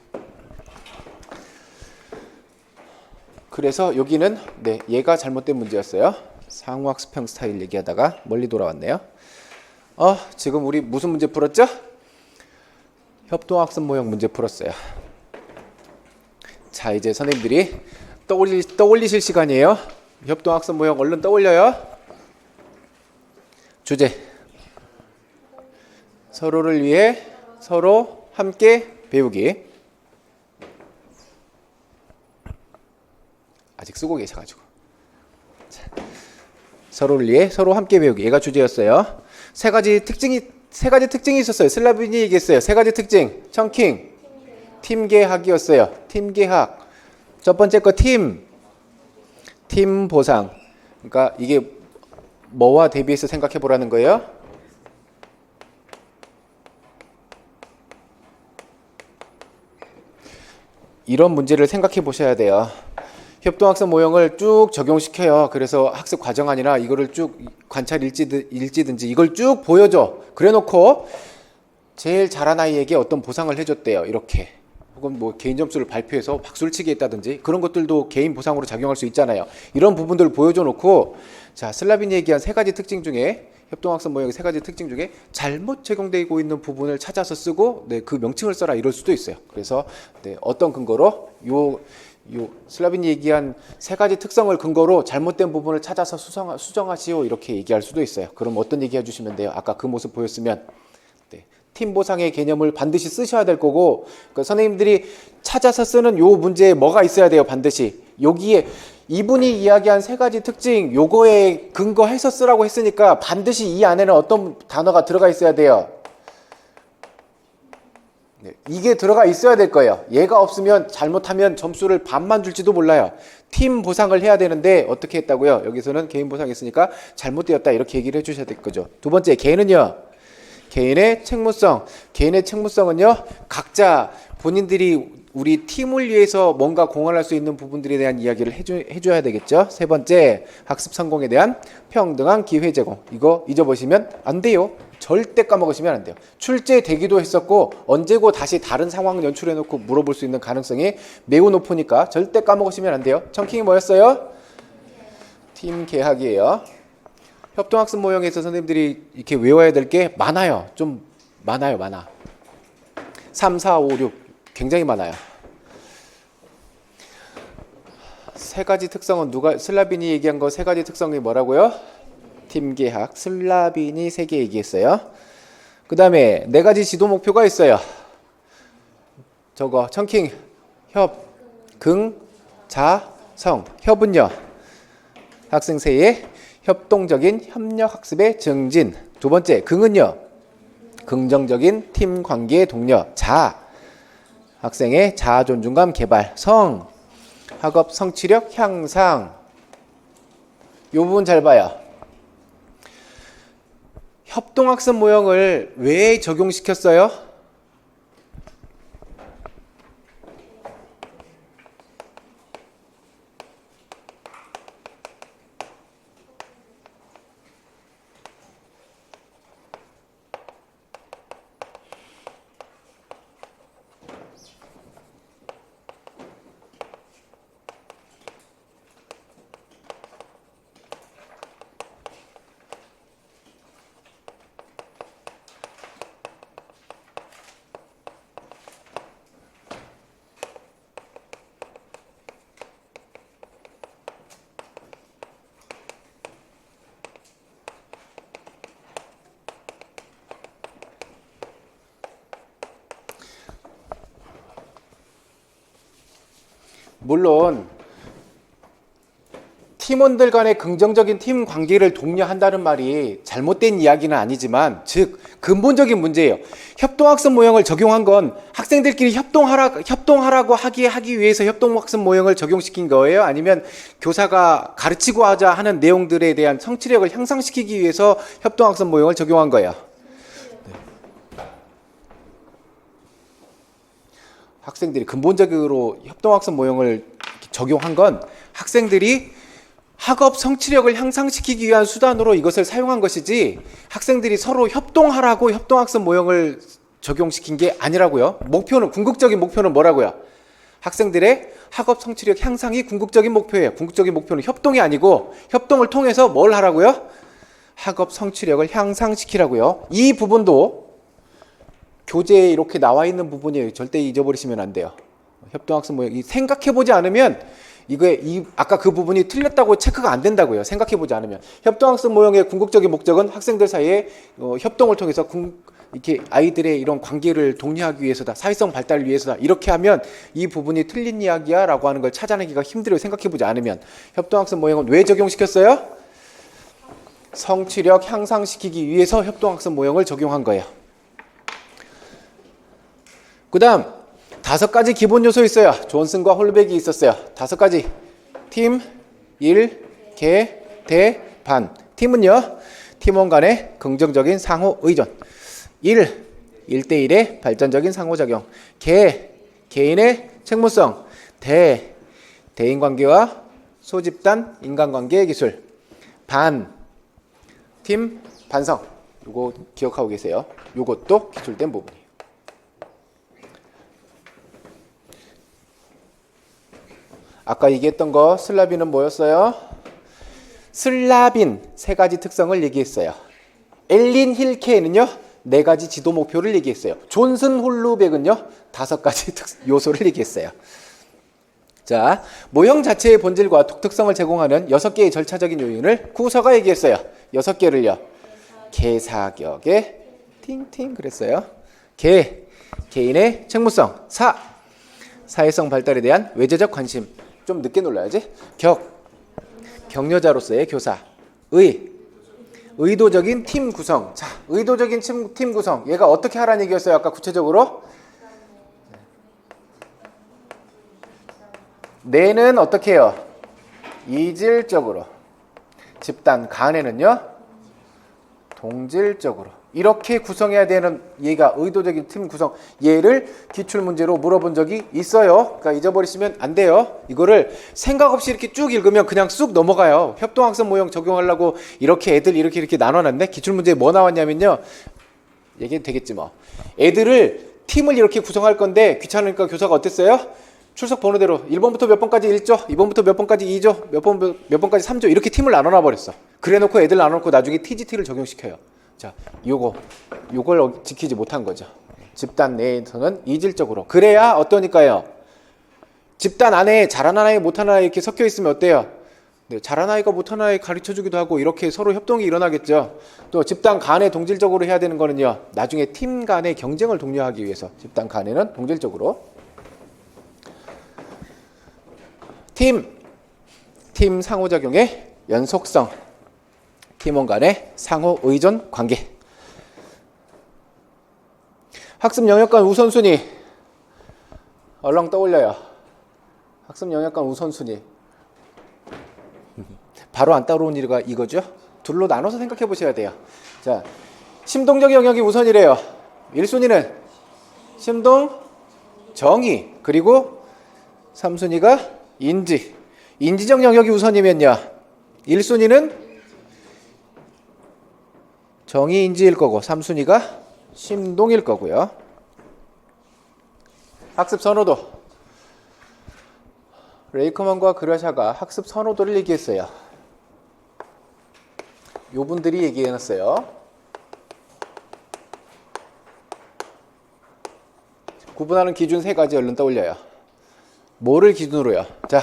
그래서 여기는 네, 얘가 잘못된 문제였어요. 상호학습형 스타일 얘기하다가 멀리 돌아왔네요. 지금 우리 무슨 문제 풀었죠? 협동학습 모형 문제 풀었어요. 자, 이제 선생님들이 떠올리실 시간이에요. 협동학습 모형 얼른 떠올려요. 주제. 서로를 위해 서로 함께 배우기. 아직 쓰고 계셔가지고. 자, 서로를 위해 서로 함께 배우기. 얘가 주제였어요. 세 가지 특징이 있었어요. 슬라빈이 얘기했어요. 세 가지 특징. 청킹. 팀계학이었어요. 팀계학. 첫 번째 거 팀 보상. 그러니까 이게 뭐와 대비해서 생각해 보라는 거예요. 이런 문제를 생각해 보셔야 돼요. 협동학습 모형을 쭉 적용시켜요. 그래서 학습 과정 아니라 이거를 쭉 관찰 일지든지 이걸 쭉 보여줘. 그래 놓고 제일 잘한 아이에게 어떤 보상을 해줬대요. 이렇게. 혹은 뭐 개인 점수를 발표해서 박수를 치게 했다든지 그런 것들도 개인 보상으로 작용할 수 있잖아요. 이런 부분들을 보여줘 놓고 자, 슬라빈이 얘기한 세 가지 특징 중에 협동학습 모형의 세 가지 특징 중에 잘못 적용되고 있는 부분을 찾아서 쓰고 네, 그 명칭을 써라 이럴 수도 있어요. 그래서 네, 어떤 근거로 요 슬라빈이 얘기한 세 가지 특성을 근거로 잘못된 부분을 찾아서 수정하시오 이렇게 얘기할 수도 있어요. 그럼 어떤 얘기 해주시면 돼요? 아까 그 모습 보였으면 네, 팀 보상의 개념을 반드시 쓰셔야 될 거고 그러니까 선생님들이 찾아서 쓰는 요 문제에 뭐가 있어야 돼요? 반드시 여기에 이분이 이야기한 세 가지 특징 요거에 근거해서 쓰라고 했으니까 반드시 이 안에는 어떤 단어가 들어가 있어야 돼요? 네, 이게 들어가 있어야 될 거예요. 얘가 없으면 잘못하면 점수를 반만 줄지도 몰라요. 팀 보상을 해야 되는데 어떻게 했다고요? 여기서는 개인 보상이 있으니까 잘못되었다 이렇게 얘기를 해주셔야 될 거죠. 두 번째 개인은요. 개인의 책무성. 개인의 책무성은요. 각자 본인들이 우리 팀을 위해서 뭔가 공헌할 수 있는 부분들에 대한 이야기를 해줘야 되겠죠. 세 번째 학습 성공에 대한 평등한 기회 제공. 이거 잊어보시면 안 돼요. 절대 까먹으시면 안 돼요. 출제되기도 했었고 언제고 다시 다른 상황 연출해놓고 물어볼 수 있는 가능성이 매우 높으니까 절대 까먹으시면 안 돼요. 청킹이 뭐였어요? 팀 계약이에요. 협동학습 모형에서 선생님들이 이렇게 외워야 될 게 많아요. 좀 많아요. 3, 4, 5, 6 굉장히 많아요. 세 가지 특성은 슬라빈이 얘기한 거 세 가지 특성이 뭐라고요? 팀계학. 슬라빈이 3개 얘기했어요. 그 다음에 4가지 지도 목표가 있어요. 저거 청킹, 협, 긍, 자, 성. 협은요. 학생세의 협동적인 협력 학습의 증진. 두 번째 긍은요. 긍정적인 팀 관계 동료. 자, 학생의 자아 존중감 개발. 성, 학업 성취력 향상. 이 부분 잘 봐요. 협동학습 모형을 왜 적용시켰어요? 물론 팀원들 간의 긍정적인 팀 관계를 독려한다는 말이 잘못된 이야기는 아니지만, 즉 근본적인 문제예요. 협동학습 모형을 적용한 건 학생들끼리 협동하라고 하기 위해서 협동학습 모형을 적용시킨 거예요? 아니면 교사가 가르치고 하자 하는 내용들에 대한 성취력을 향상시키기 위해서 협동학습 모형을 적용한 거예요? 학생들이 근본적으로 협동학습 모형을 적용한 건 학생들이 학업 성취력을 향상시키기 위한 수단으로 이것을 사용한 것이지, 학생들이 서로 협동하라고 협동학습 모형을 적용시킨 게 아니라고요. 목표는, 궁극적인 목표는 뭐라고요? 학생들의 학업 성취력 향상이 궁극적인 목표예요. 궁극적인 목표는 협동이 아니고, 협동을 통해서 뭘 하라고요? 학업 성취력을 향상시키라고요. 이 부분도 교재에 이렇게 나와 있는 부분이에요. 절대 잊어버리시면 안 돼요. 협동학습 모형, 생각해보지 않으면 아까 그 부분이 틀렸다고 체크가 안 된다고요. 생각해보지 않으면. 협동학습 모형의 궁극적인 목적은 학생들 사이에 협동을 통해서 이렇게 아이들의 이런 관계를 독려하기 위해서다. 사회성 발달을 위해서다. 이렇게 하면 이 부분이 틀린 이야기야 라고 하는 걸 찾아내기가 힘들어요. 생각해보지 않으면. 협동학습 모형은 왜 적용시켰어요? 성취력 향상시키기 위해서 협동학습 모형을 적용한 거예요. 그 다음 5가지 기본 요소 있어요. 존슨과 홀백이 있었어요. 5가지. 팀, 일, 개, 대, 반. 팀은요, 팀원 간의 긍정적인 상호 의존. 1대1의 발전적인 상호작용. 개, 개인의 책무성. 대, 대인관계와 소집단 인간관계의 기술. 반, 팀 반성. 요거 기억하고 계세요. 요것도 기술된 부분이에요. 아까 얘기했던 거 슬라빈은 뭐였어요? 슬라빈 3가지 특성을 얘기했어요. 엘린 힐케는요 4가지 지도 목표를 얘기했어요. 존슨 홀루백은요 5가지 요소를 얘기했어요. 자, 모형 자체의 본질과 독특성을 제공하는 6개의 절차적인 요인을 구서가 얘기했어요. 6개를요. 개사격의 팅팅 그랬어요. 개인의 책무성. 사회성 발달에 대한 외제적 관심. 좀 늦게 놀라야지. 격려자로서의 교사. 의도적인 팀 구성. 자, 의도적인 팀 구성. 얘가 어떻게 하라는 얘기였어요? 아까 구체적으로. 내는 어떻게 해요? 이질적으로. 집단 간에는요 동질적으로. 이렇게 구성해야 되는 얘가 의도적인 팀 구성. 얘를 기출문제로 물어본 적이 있어요. 그러니까 잊어버리시면 안 돼요. 이거를 생각 없이 이렇게 쭉 읽으면 그냥 쑥 넘어가요. 협동학습 모형 적용하려고 이렇게 애들 이렇게 나눠놨네. 기출문제에 뭐 나왔냐면요. 얘기는 되겠지 뭐. 애들을 팀을 이렇게 구성할 건데 귀찮으니까 교사가 어땠어요? 출석 번호대로 1번부터 몇 번까지 1조, 2번부터 몇 번까지 2조, 몇 번까지 3조 이렇게 팀을 나눠놔 버렸어. 그래 놓고 애들 나눠놓고 나중에 TGT를 적용시켜요. 자, 요걸 지키지 못한 거죠. 집단 내에서는 이질적으로. 그래야 어떠니까요? 집단 안에 잘하는 아이 못하는 아이 이렇게 섞여 있으면 어때요? 네, 잘하는 아이가 못하는 아이 가르쳐주기도 하고 이렇게 서로 협동이 일어나겠죠. 또 집단 간에 동질적으로 해야 되는 거는요. 나중에 팀 간의 경쟁을 독려하기 위해서 집단 간에는 동질적으로. 팀 상호작용의 연속성. 팀원 간의 상호 의존 관계. 학습 영역간 우선순위. 얼렁 떠올려요. 학습 영역간 우선순위. 바로 안 따라온 이유가 이거죠. 둘로 나눠서 생각해 보셔야 돼요. 자, 심동적 영역이 우선이래요. 1순위는 심동, 정의, 그리고 3순위가 인지적 영역이 우선이면요. 1순위는 정의, 인지일 거고 3순위가 심동일 거고요. 학습 선호도. 레이커먼과 그라샤가 학습 선호도를 얘기했어요. 요 분들이 얘기해놨어요. 구분하는 기준 3가지 얼른 떠올려요. 뭐를 기준으로요? 자,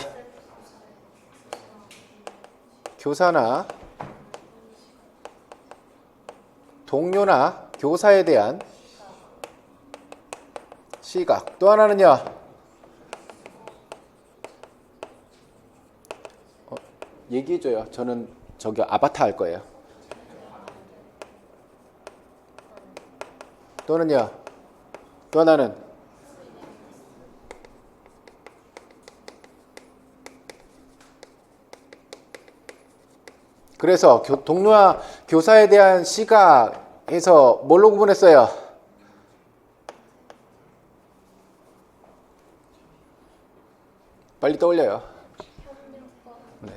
교사나 동료나 교사에 대한 시각. 또 하나는요. 얘기해줘요. 저는 저기 아바타 할 거예요. 또는요? 또 하나는? 그래서 동료와 교사에 대한 시각에서 뭘로 구분했어요? 빨리 떠올려요. 네.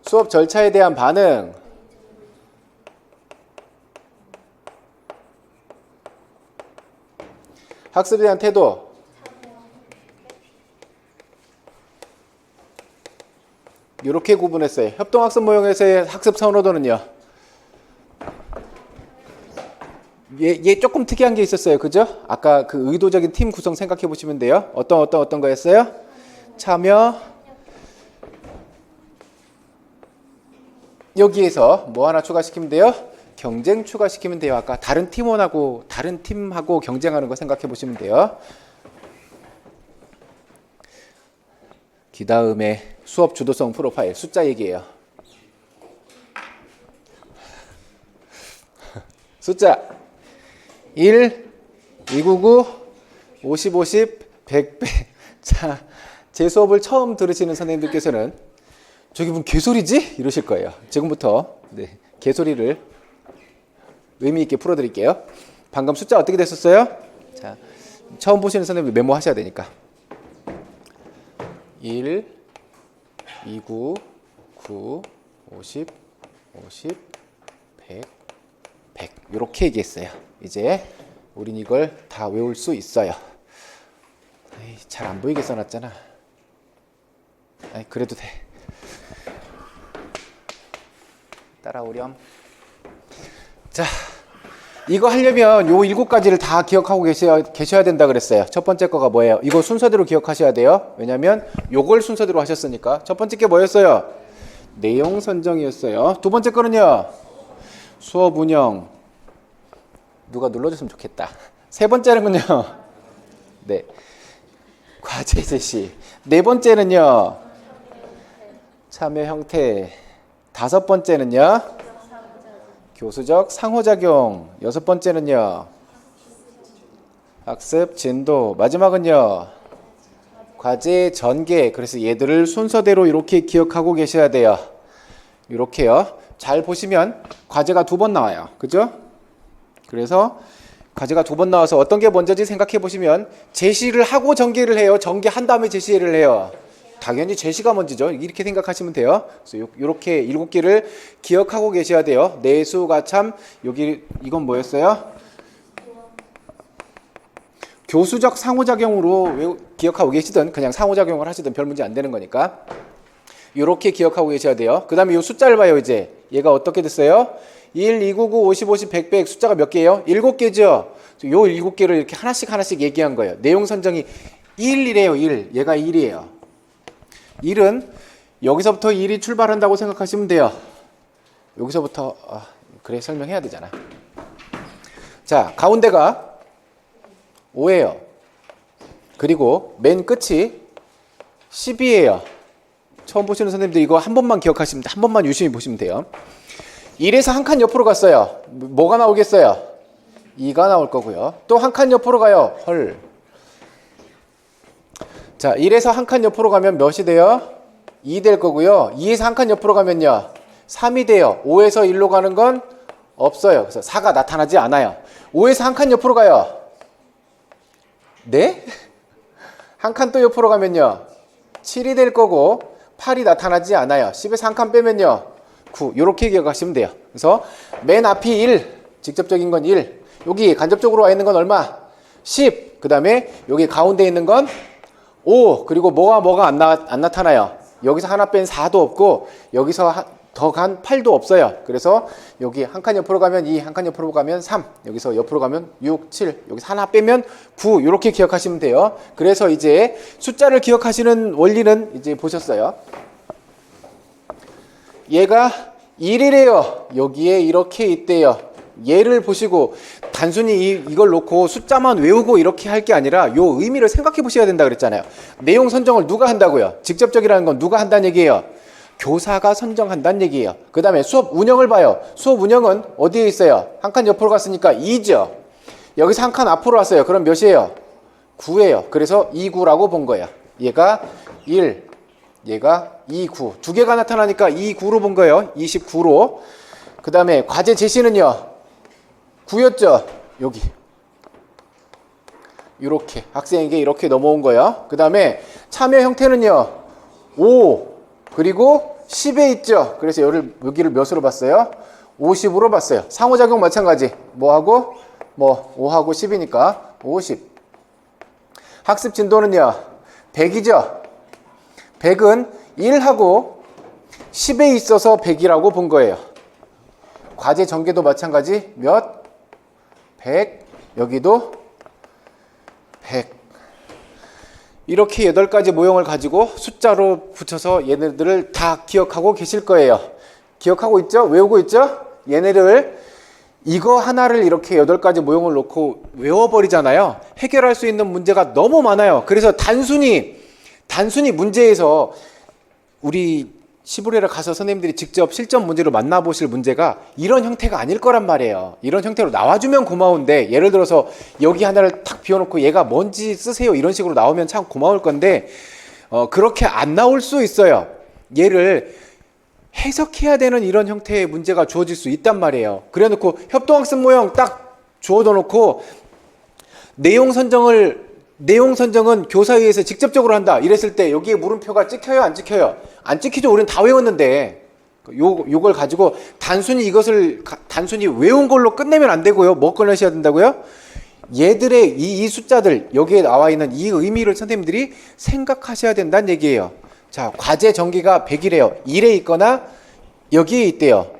수업 절차에 대한 반응. 학습에 대한 태도. 이렇게 구분했어요. 협동학습 모형에서의 학습 선호도는요. 얘 조금 특이한 게 있었어요. 그죠? 아까 그 의도적인 팀 구성 생각해 보시면 돼요. 어떤 거였어요? 참여. 여기에서 뭐 하나 추가시키면 돼요? 경쟁 추가시키면 돼요. 아까 다른 팀하고 경쟁하는 거 생각해 보시면 돼요. 그 다음에 수업 주도성 프로파일 숫자 얘기예요. 숫자 1, 299, 50, 50, 100, 100. 자, 제 수업을 처음 들으시는 선생님들께서는 저기 뭐 개소리지? 이러실 거예요. 지금부터 네, 개소리를 의미 있게 풀어드릴게요. 방금 숫자 어떻게 됐었어요? 자, 처음 보시는 선생님들 메모하셔야 되니까 1, 29, 9, 50, 50, 100, 100 이렇게 얘기했어요. 이제 우린 이걸 다 외울 수 있어요. 잘 안 보이게 써놨잖아. 그래도 돼. 따라오렴. 자, 이거 하려면 요 7가지를 다 기억하고 계셔야 된다 그랬어요. 첫 번째 거가 뭐예요? 이거 순서대로 기억하셔야 돼요. 왜냐면 요걸 순서대로 하셨으니까. 첫 번째 게 뭐였어요? 내용 선정이었어요. 두 번째 거는요? 수업 운영. 누가 눌러줬으면 좋겠다. 세 번째는요? 네. 과제 제시. 네 번째는요? 참여 형태. 다섯 번째는요? 교수적 상호작용. 여섯 번째는요? 학습 진도. 마지막은요? 과제 전개. 그래서 얘들을 순서대로 이렇게 기억하고 계셔야 돼요. 이렇게요. 잘 보시면 과제가 2번 나와요. 그죠? 그래서 과제가 2번 나와서 어떤 게 먼저지 생각해 보시면 제시를 하고 전개를 해요. 전개한 다음에 제시를 해요. 당연히 제시가 먼저죠. 이렇게 생각하시면 돼요. 그래서 이렇게 7개를 기억하고 계셔야 돼요. 내수, 가참, 여기 이건 뭐였어요? 교수적 상호작용으로 기억하고 계시든 그냥 상호작용을 하시든 별 문제 안 되는 거니까 이렇게 기억하고 계셔야 돼요. 그 다음에 이 숫자를 봐요. 이제 얘가 어떻게 됐어요? 1, 2, 9, 9, 50, 50, 100, 100 숫자가 몇 개예요? 7개죠. 요 7개를 이렇게 하나씩 얘기한 거예요. 내용 선정이 1이래요. 1. 얘가 1이에요. 1은 여기서부터 1이 출발한다고 생각하시면 돼요. 여기서부터 그래 설명해야 되잖아. 자, 가운데가 5예요. 그리고 맨 끝이 10이에요. 처음 보시는 선생님들 이거 한 번만 기억하시면 한 번만 유심히 보시면 돼요. 1에서 한 칸 옆으로 갔어요. 뭐가 나오겠어요? 2가 나올 거고요. 또 한 칸 옆으로 가요. 헐. 자, 1에서 한 칸 옆으로 가면 몇이 돼요? 2 될 거고요. 2에서 한 칸 옆으로 가면요. 3이 돼요. 5에서 1로 가는 건 없어요. 그래서 4가 나타나지 않아요. 5에서 한 칸 옆으로 가요. 네? 한 칸 또 옆으로 가면요. 7이 될 거고 8이 나타나지 않아요. 10에서 한 칸 빼면요. 9. 이렇게 기억하시면 돼요. 그래서 맨 앞이 1. 직접적인 건 1. 여기 간접적으로 와 있는 건 얼마? 10. 그 다음에 여기 가운데 있는 건 5. 그리고 뭐가 안 나타나요. 여기서 하나 뺀 4도 없고 여기서 더 간 8도 없어요. 그래서 여기 한 칸 옆으로 가면 2, 한 칸 옆으로 가면 3, 여기서 옆으로 가면 6, 7, 여기서 하나 빼면 9 이렇게 기억하시면 돼요. 그래서 이제 숫자를 기억하시는 원리는 이제 보셨어요. 얘가 1이래요. 여기에 이렇게 있대요. 얘를 보시고 단순히 이걸 놓고 숫자만 외우고 이렇게 할 게 아니라 요 의미를 생각해 보셔야 된다 그랬잖아요. 내용 선정을 누가 한다고요? 직접적이라는 건 누가 한다는 얘기예요? 교사가 선정한다는 얘기예요. 그 다음에 수업 운영을 봐요. 수업 운영은 어디에 있어요? 한 칸 옆으로 갔으니까 2죠. 여기서 한 칸 앞으로 왔어요. 그럼 몇이에요? 9예요. 그래서 29라고 본 거예요. 얘가 1, 얘가 2, 9. 두 개가 나타나니까 2, 9로 본 거예요. 29로. 그 다음에 과제 제시는요. 9였죠. 여기. 이렇게 학생에게 이렇게 넘어온 거예요. 그 다음에 참여 형태는요. 5 그리고 10에 있죠. 그래서 여기를 몇으로 봤어요? 50으로 봤어요. 상호작용 마찬가지. 뭐하고? 5하고 10이니까 50. 학습 진도는요. 100이죠. 100은 1하고 10에 있어서 100이라고 본 거예요. 과제 전개도 마찬가지. 몇? 100. 여기도 100. 이렇게 8가지 모형을 가지고 숫자로 붙여서 얘네들을 다 기억하고 계실 거예요. 기억하고 있죠? 외우고 있죠? 얘네를 이거 하나를 이렇게 8가지 모형을 놓고 외워버리잖아요. 해결할 수 있는 문제가 너무 많아요. 그래서 단순히 문제에서 우리 시부레를 가서 선생님들이 직접 실전 문제로 만나보실 문제가 이런 형태가 아닐 거란 말이에요. 이런 형태로 나와주면 고마운데, 예를 들어서 여기 하나를 탁 비워놓고 얘가 뭔지 쓰세요 이런 식으로 나오면 참 고마울 건데 그렇게 안 나올 수 있어요. 얘를 해석해야 되는 이런 형태의 문제가 주어질 수 있단 말이에요. 그래놓고 협동학습 모형 딱 주어놓고 내용 선정은 교사회에서 직접적으로 한다 이랬을 때 여기에 물음표가 찍혀요 안 찍혀요? 안 찍히죠. 우리는 다 외웠는데 요걸 가지고 단순히 외운 걸로 끝내면 안 되고요. 뭐 꺼내셔야 된다고요? 얘들의 이 숫자들 여기에 나와 있는 이 의미를 선생님들이 생각하셔야 된다는 얘기예요. 자, 과제 전개가 100이래요. 1에 있거나 여기에 있대요.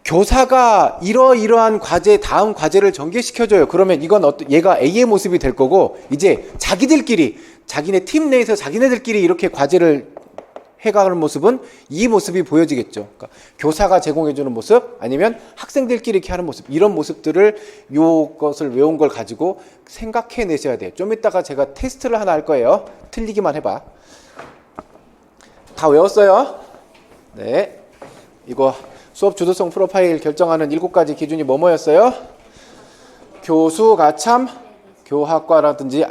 교사가 이러이러한 다음 과제를 전개시켜줘요. 그러면 이건 얘가 A의 모습이 될 거고, 이제 자기네 팀 내에서 자기네들끼리 이렇게 과제를 해가는 모습은 이 모습이 보여지겠죠. 그러니까 교사가 제공해주는 모습, 아니면 학생들끼리 이렇게 하는 모습, 이런 모습들을 요것을 외운 걸 가지고 생각해내셔야 돼요. 좀 이따가 제가 테스트를 하나 할 거예요. 틀리기만 해봐. 다 외웠어요? 네. 이거 수업 주도성 프로파일 결정하는 7가지 기준이 뭐였어요? 교수가참 교학과라든지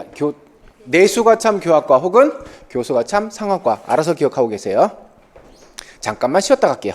내수가참 교학과 혹은 교수가참 상학과. 알아서 기억하고 계세요. 잠깐만 쉬었다 갈게요.